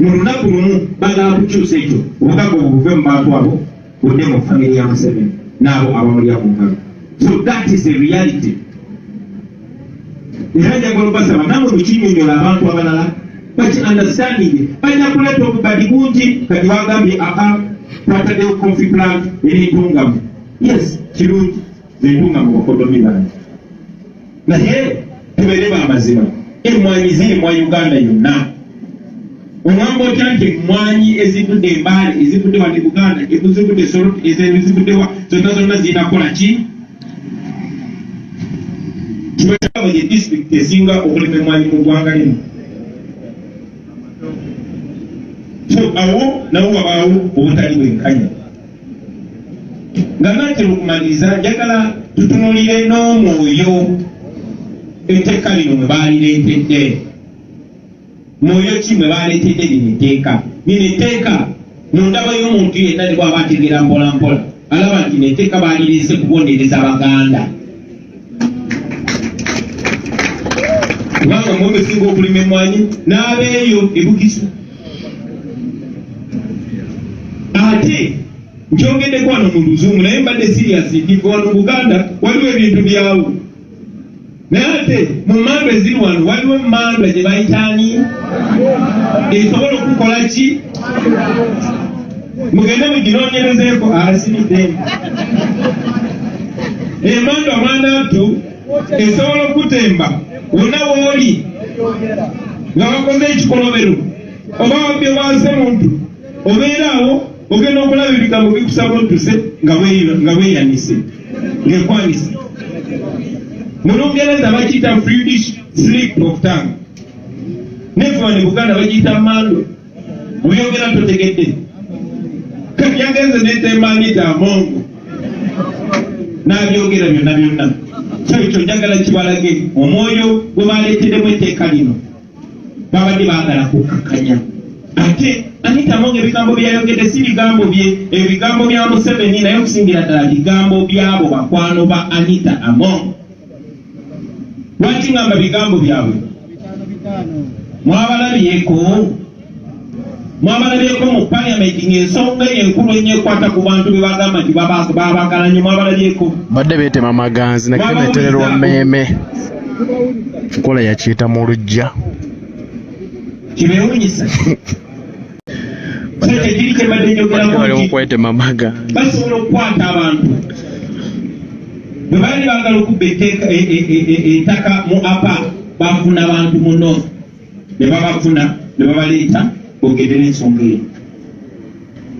mu lunaku lumu baagala kukyusa ekyo obugagga obwo buve mu bantu abo budde mu famire ya Museveni n'abo abamulya mu nkalo. So that is the reality. Era njagala obasaba namwe mukinyonyola abantu abalala baki understanding balina kuleeta obubadi bungi kati bagambye twataddewo coffee plant erentungamu. Yes kirungi zentungamu bakodomi bange naye tubeere bamazima emmwanyi ziri mwa Uganda yonna. Omwamba otya nti emmwanyi ezivudde embaale ezivudde wano Buganda ezivudde Soroti ezivuddewa zonna zirina kukola ki? Kibakyaba ye disitulikiti esinga okulima emmwanyi mu ggwanga lino. So awo nawo wabaawo obutali bwenkanya. Nga natera okumaliriza njagala tutunulire n'omwoyo etteeka lino mwe baalireetedde. Mwoyo ki mwe baaleetedde lino etteeka? Lino etteeka mu ndaba y'omuntu yenna ne bw'aba ategeera mpola mpola alaba nti lino etteeka baalireese kubonereza Abaganda. Kubanga mwe besinga okulima emmwanyi n'abeeyo ebugisu. Ate nkyongeddeko wano mu Luzungu naye mbadde siriasi nti wano mu Buganda waliwo ebintu byawo. Naye ate mu mmandwa eziri wano waliwo emmandwa gye bayitaani esobola okukola ki? Mugende muginoonyerezeeko asiniddeemu. Emmandwa mwanattu esobola okutemba wonna wooli nga bakoze ekikolobero oba wabbye waase muntu obeera awo ogenda okulaba ebigambo bikusaba otuse nga weeyanise ng'ekwanise. Mu Lungereza bakiyita British slip of tongue. Nefe wano Buganda bagiyita mando. Obyogera totegedde. Kati yagenze n'etembanita amongo. N'abyogera byonna byonna. So ekyo njagala kibalage omwoyo gwe baaleeteddemu etteeka lino. Babadde baagala kukkakanya. Ate Anita Amongo ebigambo byayogedde si bigambo bye, ebigambo bya Museveni naye okusingira ddala bigambo byabo bakwano ba Anita Amongo. Lwaki ngamba bigambo byabwe? Mwabalabyeko mu parliament ng'ensonga enkulu ennyo ekwata ku bantu be bagamba nti babakalanye mwabalabyeko. Badde beetema amaganzi nakemetererwa mmeeme. Nkola yakiyita mu lujja. Kibeewunyisa. Ekiri kye mbadde njogerako nti basobola okukwata abantu. Bwe baali baagala okubba ettaka mu apa bafuna abantu mu north ne babafuna ne babaleeta boogedde n'ensonga eyo.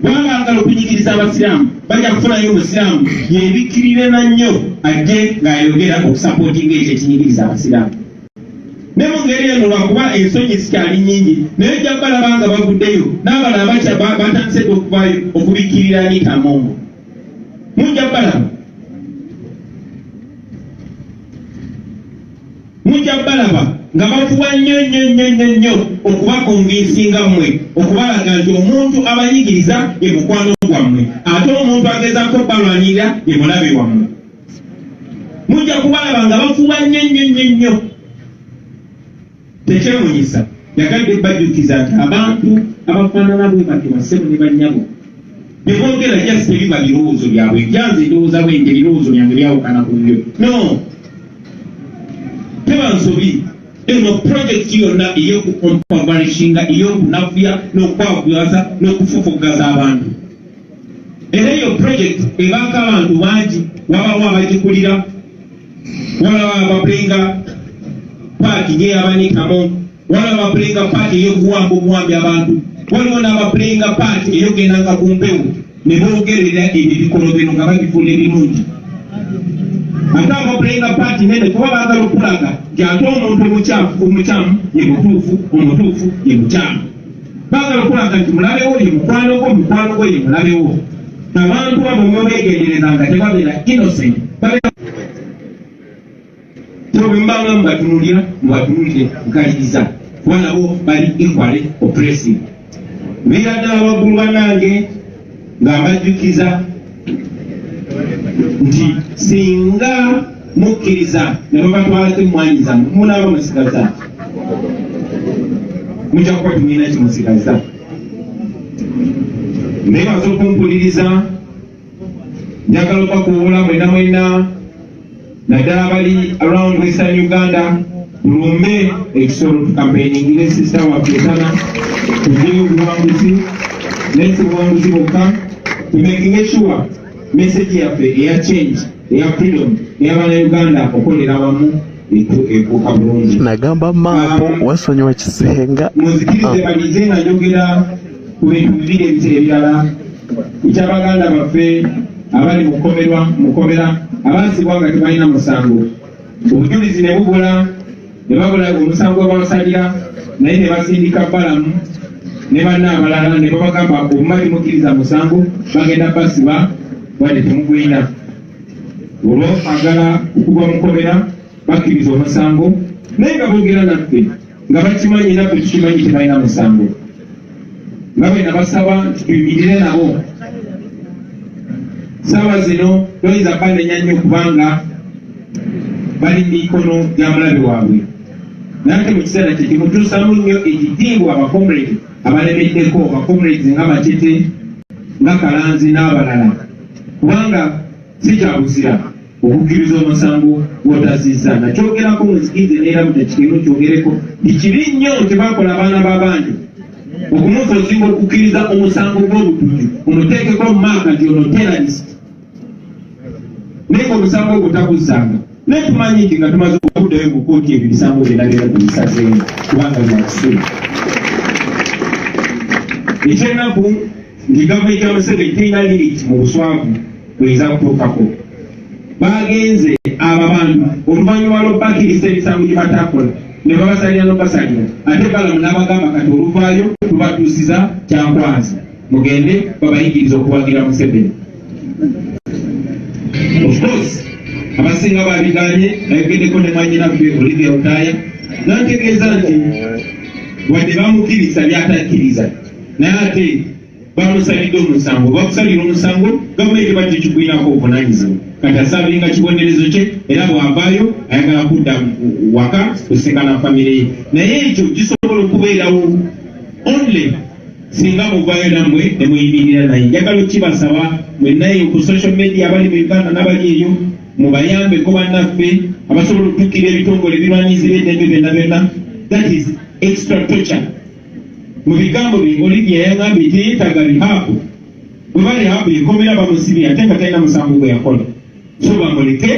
Baba baagala okunyigiriza abasiraamu bajja kufunayo omusiraamu yeebikkirire na nnyo ajje ng'ayogera okusapootinga ekyo ekinyigiriza abasiraamu. Ne mu ngeri eno lwakuba ensonyi zikyali nnyingi naye ojja balaba nga bavuddeyo n'abalala batandise okuvaayo okubikkirira Anita Amongo. Mujja balaba nga bafuba nnyo okubakonvinsinga mmwe okubalaga nti omuntu abanyigiriza ye mukwano gwammwe ate omuntu agezaako balwanirira ye mulabe wammwe. mujja kubalaba nga bafuba nnyo tekyewunyisa yagadde bajjukiza nti abantu abafaanana bwe bati bassebo ne bannyabo bye boogera just tebiba birowoozo byabwe janze ndowooza bwenge birowoozo byange byawukana ku byo no teba nsobi eno projekiti yonna ey'okukompavarishinga ey'okunafuya n'okwagwaza n'okufufugaza abantu era eyo projekiti ebaako abantu bangi wabawo abagikulira walawo abapulinga paati ng'eyabanikamu walawo abapulinga paati ey'okuwamba obuwambi abantu waliwo n'abapulinga paati ey'ogendanga ku mpewo ne boogerera ebyo bikolo bino nga babifuula ebirungi ate abapulinga paati nene kuba baagala okulaga nti ate omuntu omukyamu ye mutuufu omutuufu ye mukyamu baagala okulaga nti mulabewo ye mukwano gwo ye mulabewo abantu abo mwebegendereza nga tebabeera innocent bwembanga mubatunulira mubatunulire nkaliriza kuba nabo bali equally oppressive mbeera ddala waggulu bannange nga mbajjukiza nti singa mukkiriza ne babatwalako emmwanyi zammwe munaaba musigaza mujja kuba tumwina kimusigaza nebaza okumpuliriza njagala opakuwula mwena naddala bali around Western Uganda tulumbe ekisolo tukampeiningire sista wafetana tugire obuwanguzi nesi buwanguzi bwokka tumaking sure message yaffe eya change eya freedom ey'abaana Uganda okolera wamu ekuuka bulungi nagamba maapo wasonyiwa kisenga muzikirize balize nga njogera ku bintu bibiri ebitera ebirala ekyabaganda baffe abali mukomera abaasibwa nga tebalina musango obujulizi ne bubula ne babula omusango babasalira naye ne basindika balamu ne banna abalala ne babagamba obumali mukkiriza musango bagenda basiba wadde temugwina olwo agala okugwa mukomera bakkiriza omusango naye nga boogera naffe nga bakimanyi naffe tukimanyi tebalina musango nga bwe nabasaba nti tuyimirire nabo saawa zino toyinza banenya nnyo kubanga bali mikono gy'amulabe waabwe nate mu kiseera kye kimutuusamu nnyo ekitiibwa abakomrade abalemeddeko abakomrades nga Matete nga Kalanzi n'abalala kubanga si kya buzira okukkiriza omusango gw'otazizza nakyogerako muzikirize neera mutakikeno kyogereko kibi nnyo nti bakola abaana b'abandi okumuntu osinga okukkiriza omusango gw'obutujju omuteekeko mu maaka nti ono terrorist naye omusango ogwo taguzzanga naye tumanyi nti nga tumaze okuddayo mu kooti ebyo bisango byenabeera tubisazeemu kubanga byakisula ekyennaku nti gavumenti ya Museveni terina limiti mu buswavu bweyinza kutuukako bagenze abo abantu oluvannyuma lw'obakkiriza ebisango gye batakola ne babasalira n'obasalira ate balamu n'abagamba kati oluvaayo tubatuusiza kyankwazi mugende babayigiriza okuwagira Museveni. Of course abasinga babiganye nayogeddeko ne mwanyinaffe Olivia Otaaya nantegeeza nti wadde bamukkiriza byatakkiriza naye ate bamusalidde omusango bakusalira omusango gavumenti bajja kigwinako obuvunaanyizibwa kati asabinga kibonerezo kye era bw'avaayo ayagala kudda waka kusinkana famire ye naye ekyo kisobola okubeerawo only singa muvaayo nammwe ne muyimirira naye njagala okibasaba mwennayo ku social media abali mu Uganda n'abali eyo mubayambeko bannaffe abasobola okutuukira ebitongole ebirwanyizibwa eddembe byonna byonna that is extra torture mu bigambo bye Olivia yagambye teyeetaaga rihaabu bwe ba rihaabu ekomera bamusibye ate nga talina musango gwe yakola so bamuleke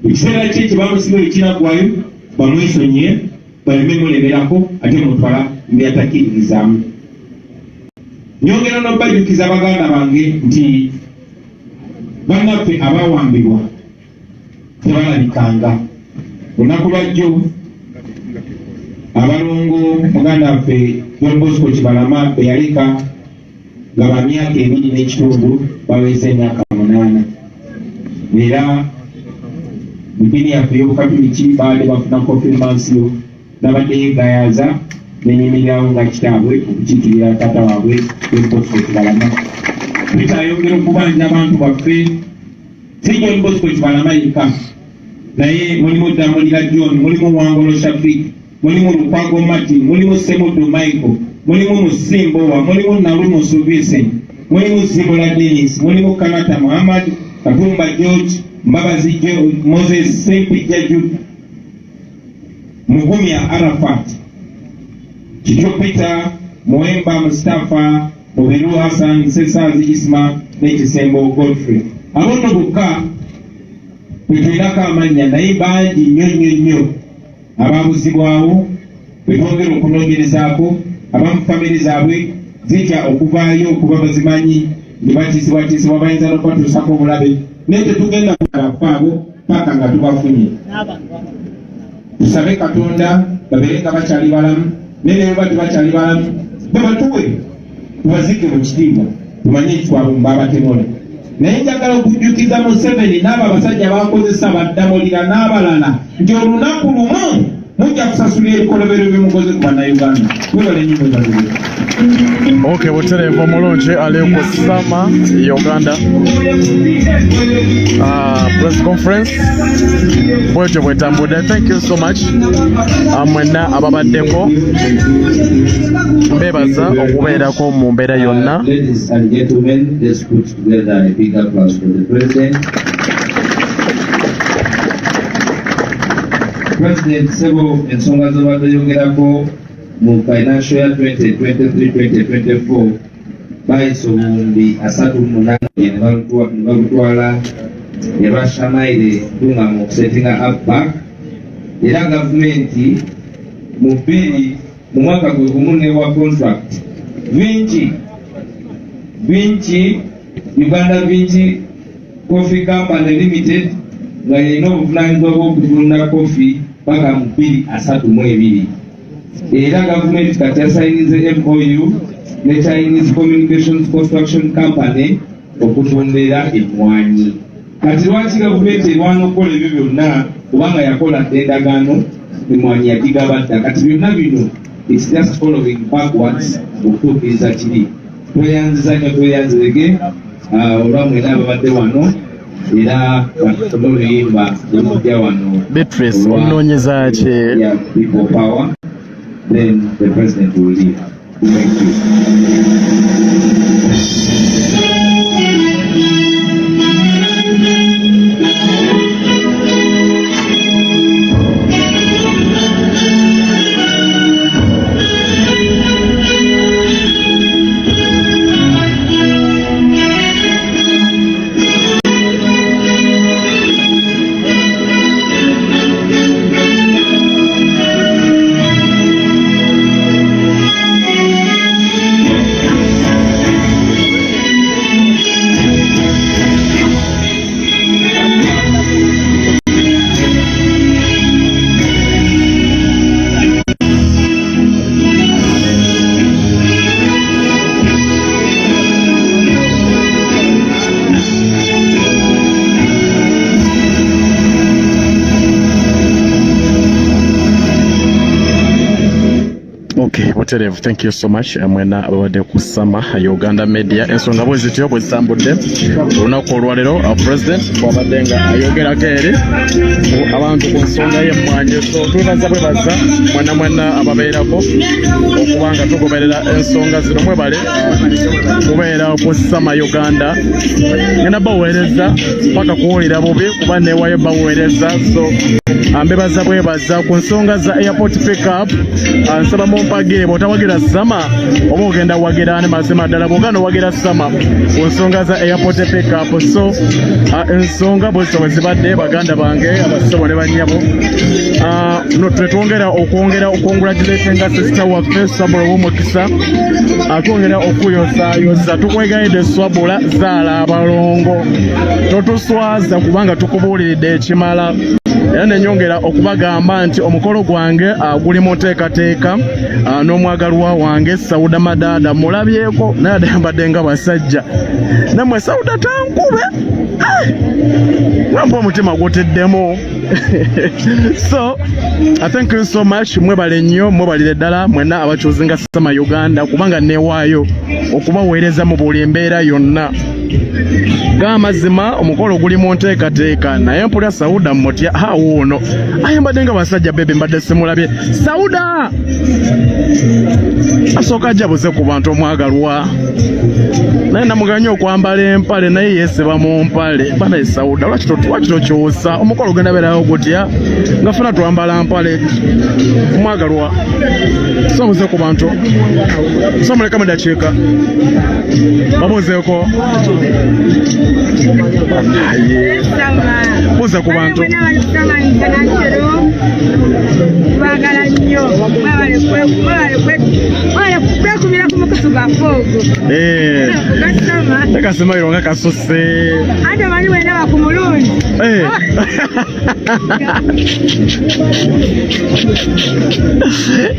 ekiseera kye kye bamusibye ekinaggwayo bamwesonye baleme mulemerako ate mutwala mbyatakkiririzaamu nyongera n'obajjukiza baganda bange nti bannaffe abawambibwa tebalabikanga olunaku lwajjo abalongo muganda waffe John Bosco Kibalama be yaleka nga ba myaka 2 n'ekitundu baweesa emyaka 8 era mupini yaffe y'obukatuliki baadde bafuna konfirmansiyo nabadde yeegayaza nenyimirirawo nga kitaabwe okukiikirira taata waabwe John Bosco Kibalama bitayongera okubanja abantu baffe si John Bosco Kibalamayika naye mulimu Damulira John, mulimu Wangolo Shafik, mulimu Lukwago Martin, mulimu Semudu Michael, mulimu Musimbowa, mulimu Nalumo Vincent, mulimu Zibola Dennis, mulimu Kanata Muhammad, Katumba George, Mbabazi George, Moses Sempija Jude, Mugumya Arafat, Chicho Peter, Moemba Mustafa, Mubiru Hassan, Sesazi Isma, Nechisembo Godfrey. Abono buka kwetulirako amanya naye bangi nnyo ababuzibwawo betwongera okunoonyerezaako abamu famire zaabwe zitya okuvaayo okuba bazimanyi ne batiisibwatiisibwa bayinza n'okubatuusako obulabe naye tetugenda kubafaabo paka nga tubafunye. Tusabe Katonda babeere nga bakyali balamu naye ne bwe tebakyali balamu babatuwe tubazike mu kitiibwa tumanye ekitwabo mubaabatemula. Naye njagala okujjukiza Museveni n'abo abasajja bakozesa Baddamulira n'abalala nti olunaku lumu mujja kusasulira ebikolobero byemukoze ku bannayuganda. Webale nnyo mwebazibwe. Okay, butereevu omulungi ali ku Sama Uganda press conference bwetyo bwetambudde. Thank you so much mwenna ababaddeko, mbeebaza okubeerako mu mbeera yonna. Ladies and gentlemen, let's put together a big applause for the president. President Sebo ensonga z'obadde yogerako mu financial year 2023-2024 bayisa obuwumbi 38 ne babutwala ne bashamaire tunga mu kusettinga up back, era gavumenti mu bbiri mu mwaka gwe gumu newa contract Vinci Uganda Vinci Coffee Company Limited nga yalina obuvunaanyizibwa bw'okutunda kofi paka mu 2032. Era gavumenti kati yasayinize MOU ne Chinese Communications Construction Company okutundira emmwanyi. Kati lwaki gavumenti erwana okukola ebyo byonna kubanga yakola endagaano emmwanyi yagigabadda. Kati byonna bino it's just following backwards okutuukiriza kiri. Tweyanziza nnyo tweyanzirege olwamwena ababadde wano era bafune oluyimba lwemujja wano Beatrice onoonyeza ki? People power. Then the president will leave. Thank you. Okay, butereevu. Thank you so much mwena ababadde ku Sama Uganda Media. Ensonga bwe zityo bwe zitambudde olunaku olwaleero president bw'abadde nga ayogerako eri abantu ku nsonga y'emmwanyi. So twebaza bwebaza mwena ababeerako okuba nga tugoberera ensonga zino. Mwebale kubeera ku Sama Uganda. Ngenda baweereza paka kuwulira bubi kuba neewayo baweereza. So ambebaza bwebaza ku nsonga za airport pickup. Nsaba mumpagire bw'otawagira Sama oba ogenda wagira ne mazima ddala bw'ogenda wagira Sama ku nsonga za airport pickup. So ensonga bwe zibadde baganda bange abasabo ne bannyabo. Twongera okongratulatinga sister waffe Swabula w'omukisa, atwongera okuyosaayosa. Tukwegayidde Swabula, zaala abalongo, totuswaza kubanga tukubuuliridde ekimala. Era nenyongera okubagamba nti omukolo gwange guli mu nteekateeka n'omwagalwa wange Sauda Madada mulabyeko naye adayambadde nga basajja. Nammwe Sauda tankube ngamba omutima guteddemu. So thank you so much. Mwebale nnyo, mwebalire ddala mwenna abakyuzinga Sama Uganda kubanga neewaayo okubaweereza mu buli mbeera yonna. Gamazima omukolo guli mu nteekateeka naye mpulira Sauda mmotya wuuno ayambadde nga basajja bebe mbadde simulabye. Sauda asooka ajabuze ku bantu omwagalwa naye namuganye okwambala empale naye yeesiba mu mpale banaye Sauda lwaki tokyusa omukolo ogenda beerawo gutya nga funa twambala mpale omwagalwa sobuze ku bantu somuleka mu dakiika babuuzeeko buuza ku bantu bagala nnyo kwekubira ku mukutu gafoogo tekasimayiro nga kasuse ate bali wenaba ku mulundi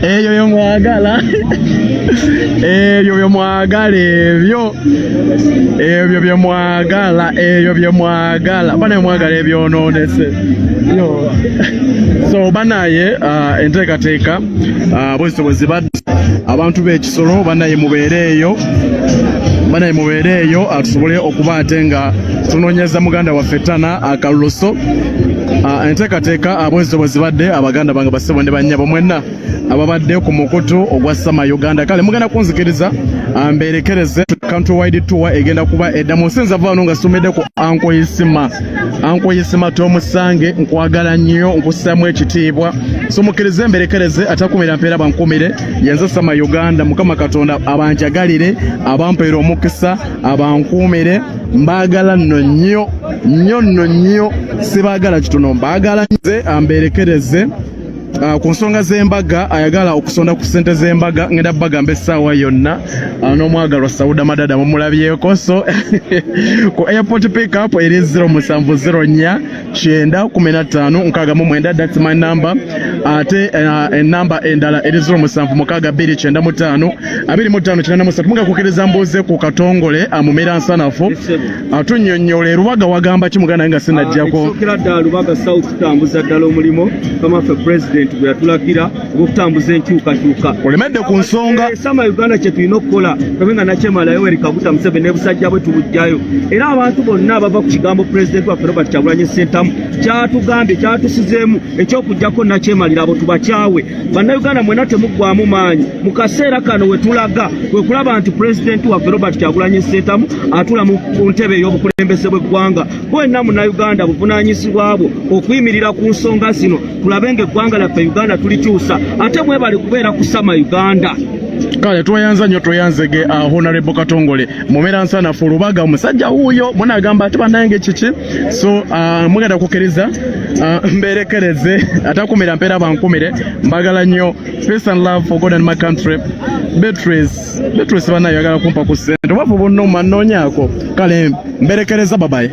ebyo byomwagala ebyo byomwagala ebyo byomwagala bana mwagala ebyononese so banaye enteekateeka bwezisobwezi badde abantu b'ekisolo banaye mubeereeyo tusobole okuba ate nga tunoonyeza muganda waffe Tana akaluluso enteekateeka bwezisobwezi badde abaganda bange basebo ne bannyabo mwenna ababadde ku mukutu ogwa Sama Uganda kale mugenda kunzikiriza mberekereze countrywide tour egenda kuba edda mu nsinza vaano nga somedde ku Anko Yisima tomusange nkwagala nnyo nkussaamu ekitiibwa so mukkirize mberekereze atakumira mpeera bankumire yenze Sama Uganda Mukama Katonda abanjagalire abampeera omukisa abankuumire mbaagala nnyo sibaagala kitono mbaagala nze amberekereze ku nsonga z'embaga ayagala okusonda ku ssente z'embaga ngenda bagamba essaawa yonna n'omwagalwa Sauda Madada mumulabyeko so ku airport pickup eri 0704915969 that's my number ate enamba endala eri 07629525 munga kukiriza mbuze ku Katongole amumera nsanafu atunnyonnyola Rubaga wagamba kimuganda nga sinajjako ekisokera ddala Rubaga South tambuza ddala omulimo kama ffe president bwe yatulagira okutambuza enkyukakyuka olemedde ku nsonga Sama Uganda kye tulina okukola kabenga nakyemala Yoweri Kaguta Museveni ne busajja bwe tubujjayo era abantu bonna abava ku kigambo president waffe Robert Kyagulanyi Ssentamu kyatugambye kyatusizeemu ekyokujjako nakyemalira abo tubakyawe bannayuganda mwena temuggwaamu maanyi mu kaseera kano we tulaga kwe kulaba nti president waffe Robert Kyagulanyi Ssentamu atula mu ntebe ey'obukulembeze bw'eggwanga bwenna munnayuganda buvunaanyizibwa bwo okuyimirira ku nsonga zino tulabe ng'eggwanga laffe Uganda tulikyusa ate mwebale kubeera ku Sama Uganda kale tweyanza nnyo tweyanzege Honorable Katongole mumera nsanafu Rubaga omusajja wuuyo munagamba ati bannange kiki so mugenda kukkiriza mberekereze atakumira mpeera bankumire mbagala nnyo peace and love for God and my country Beatrice banayo yagala kumpa ku ssente wafu bonna omannoonyaako kale mberekereza babaye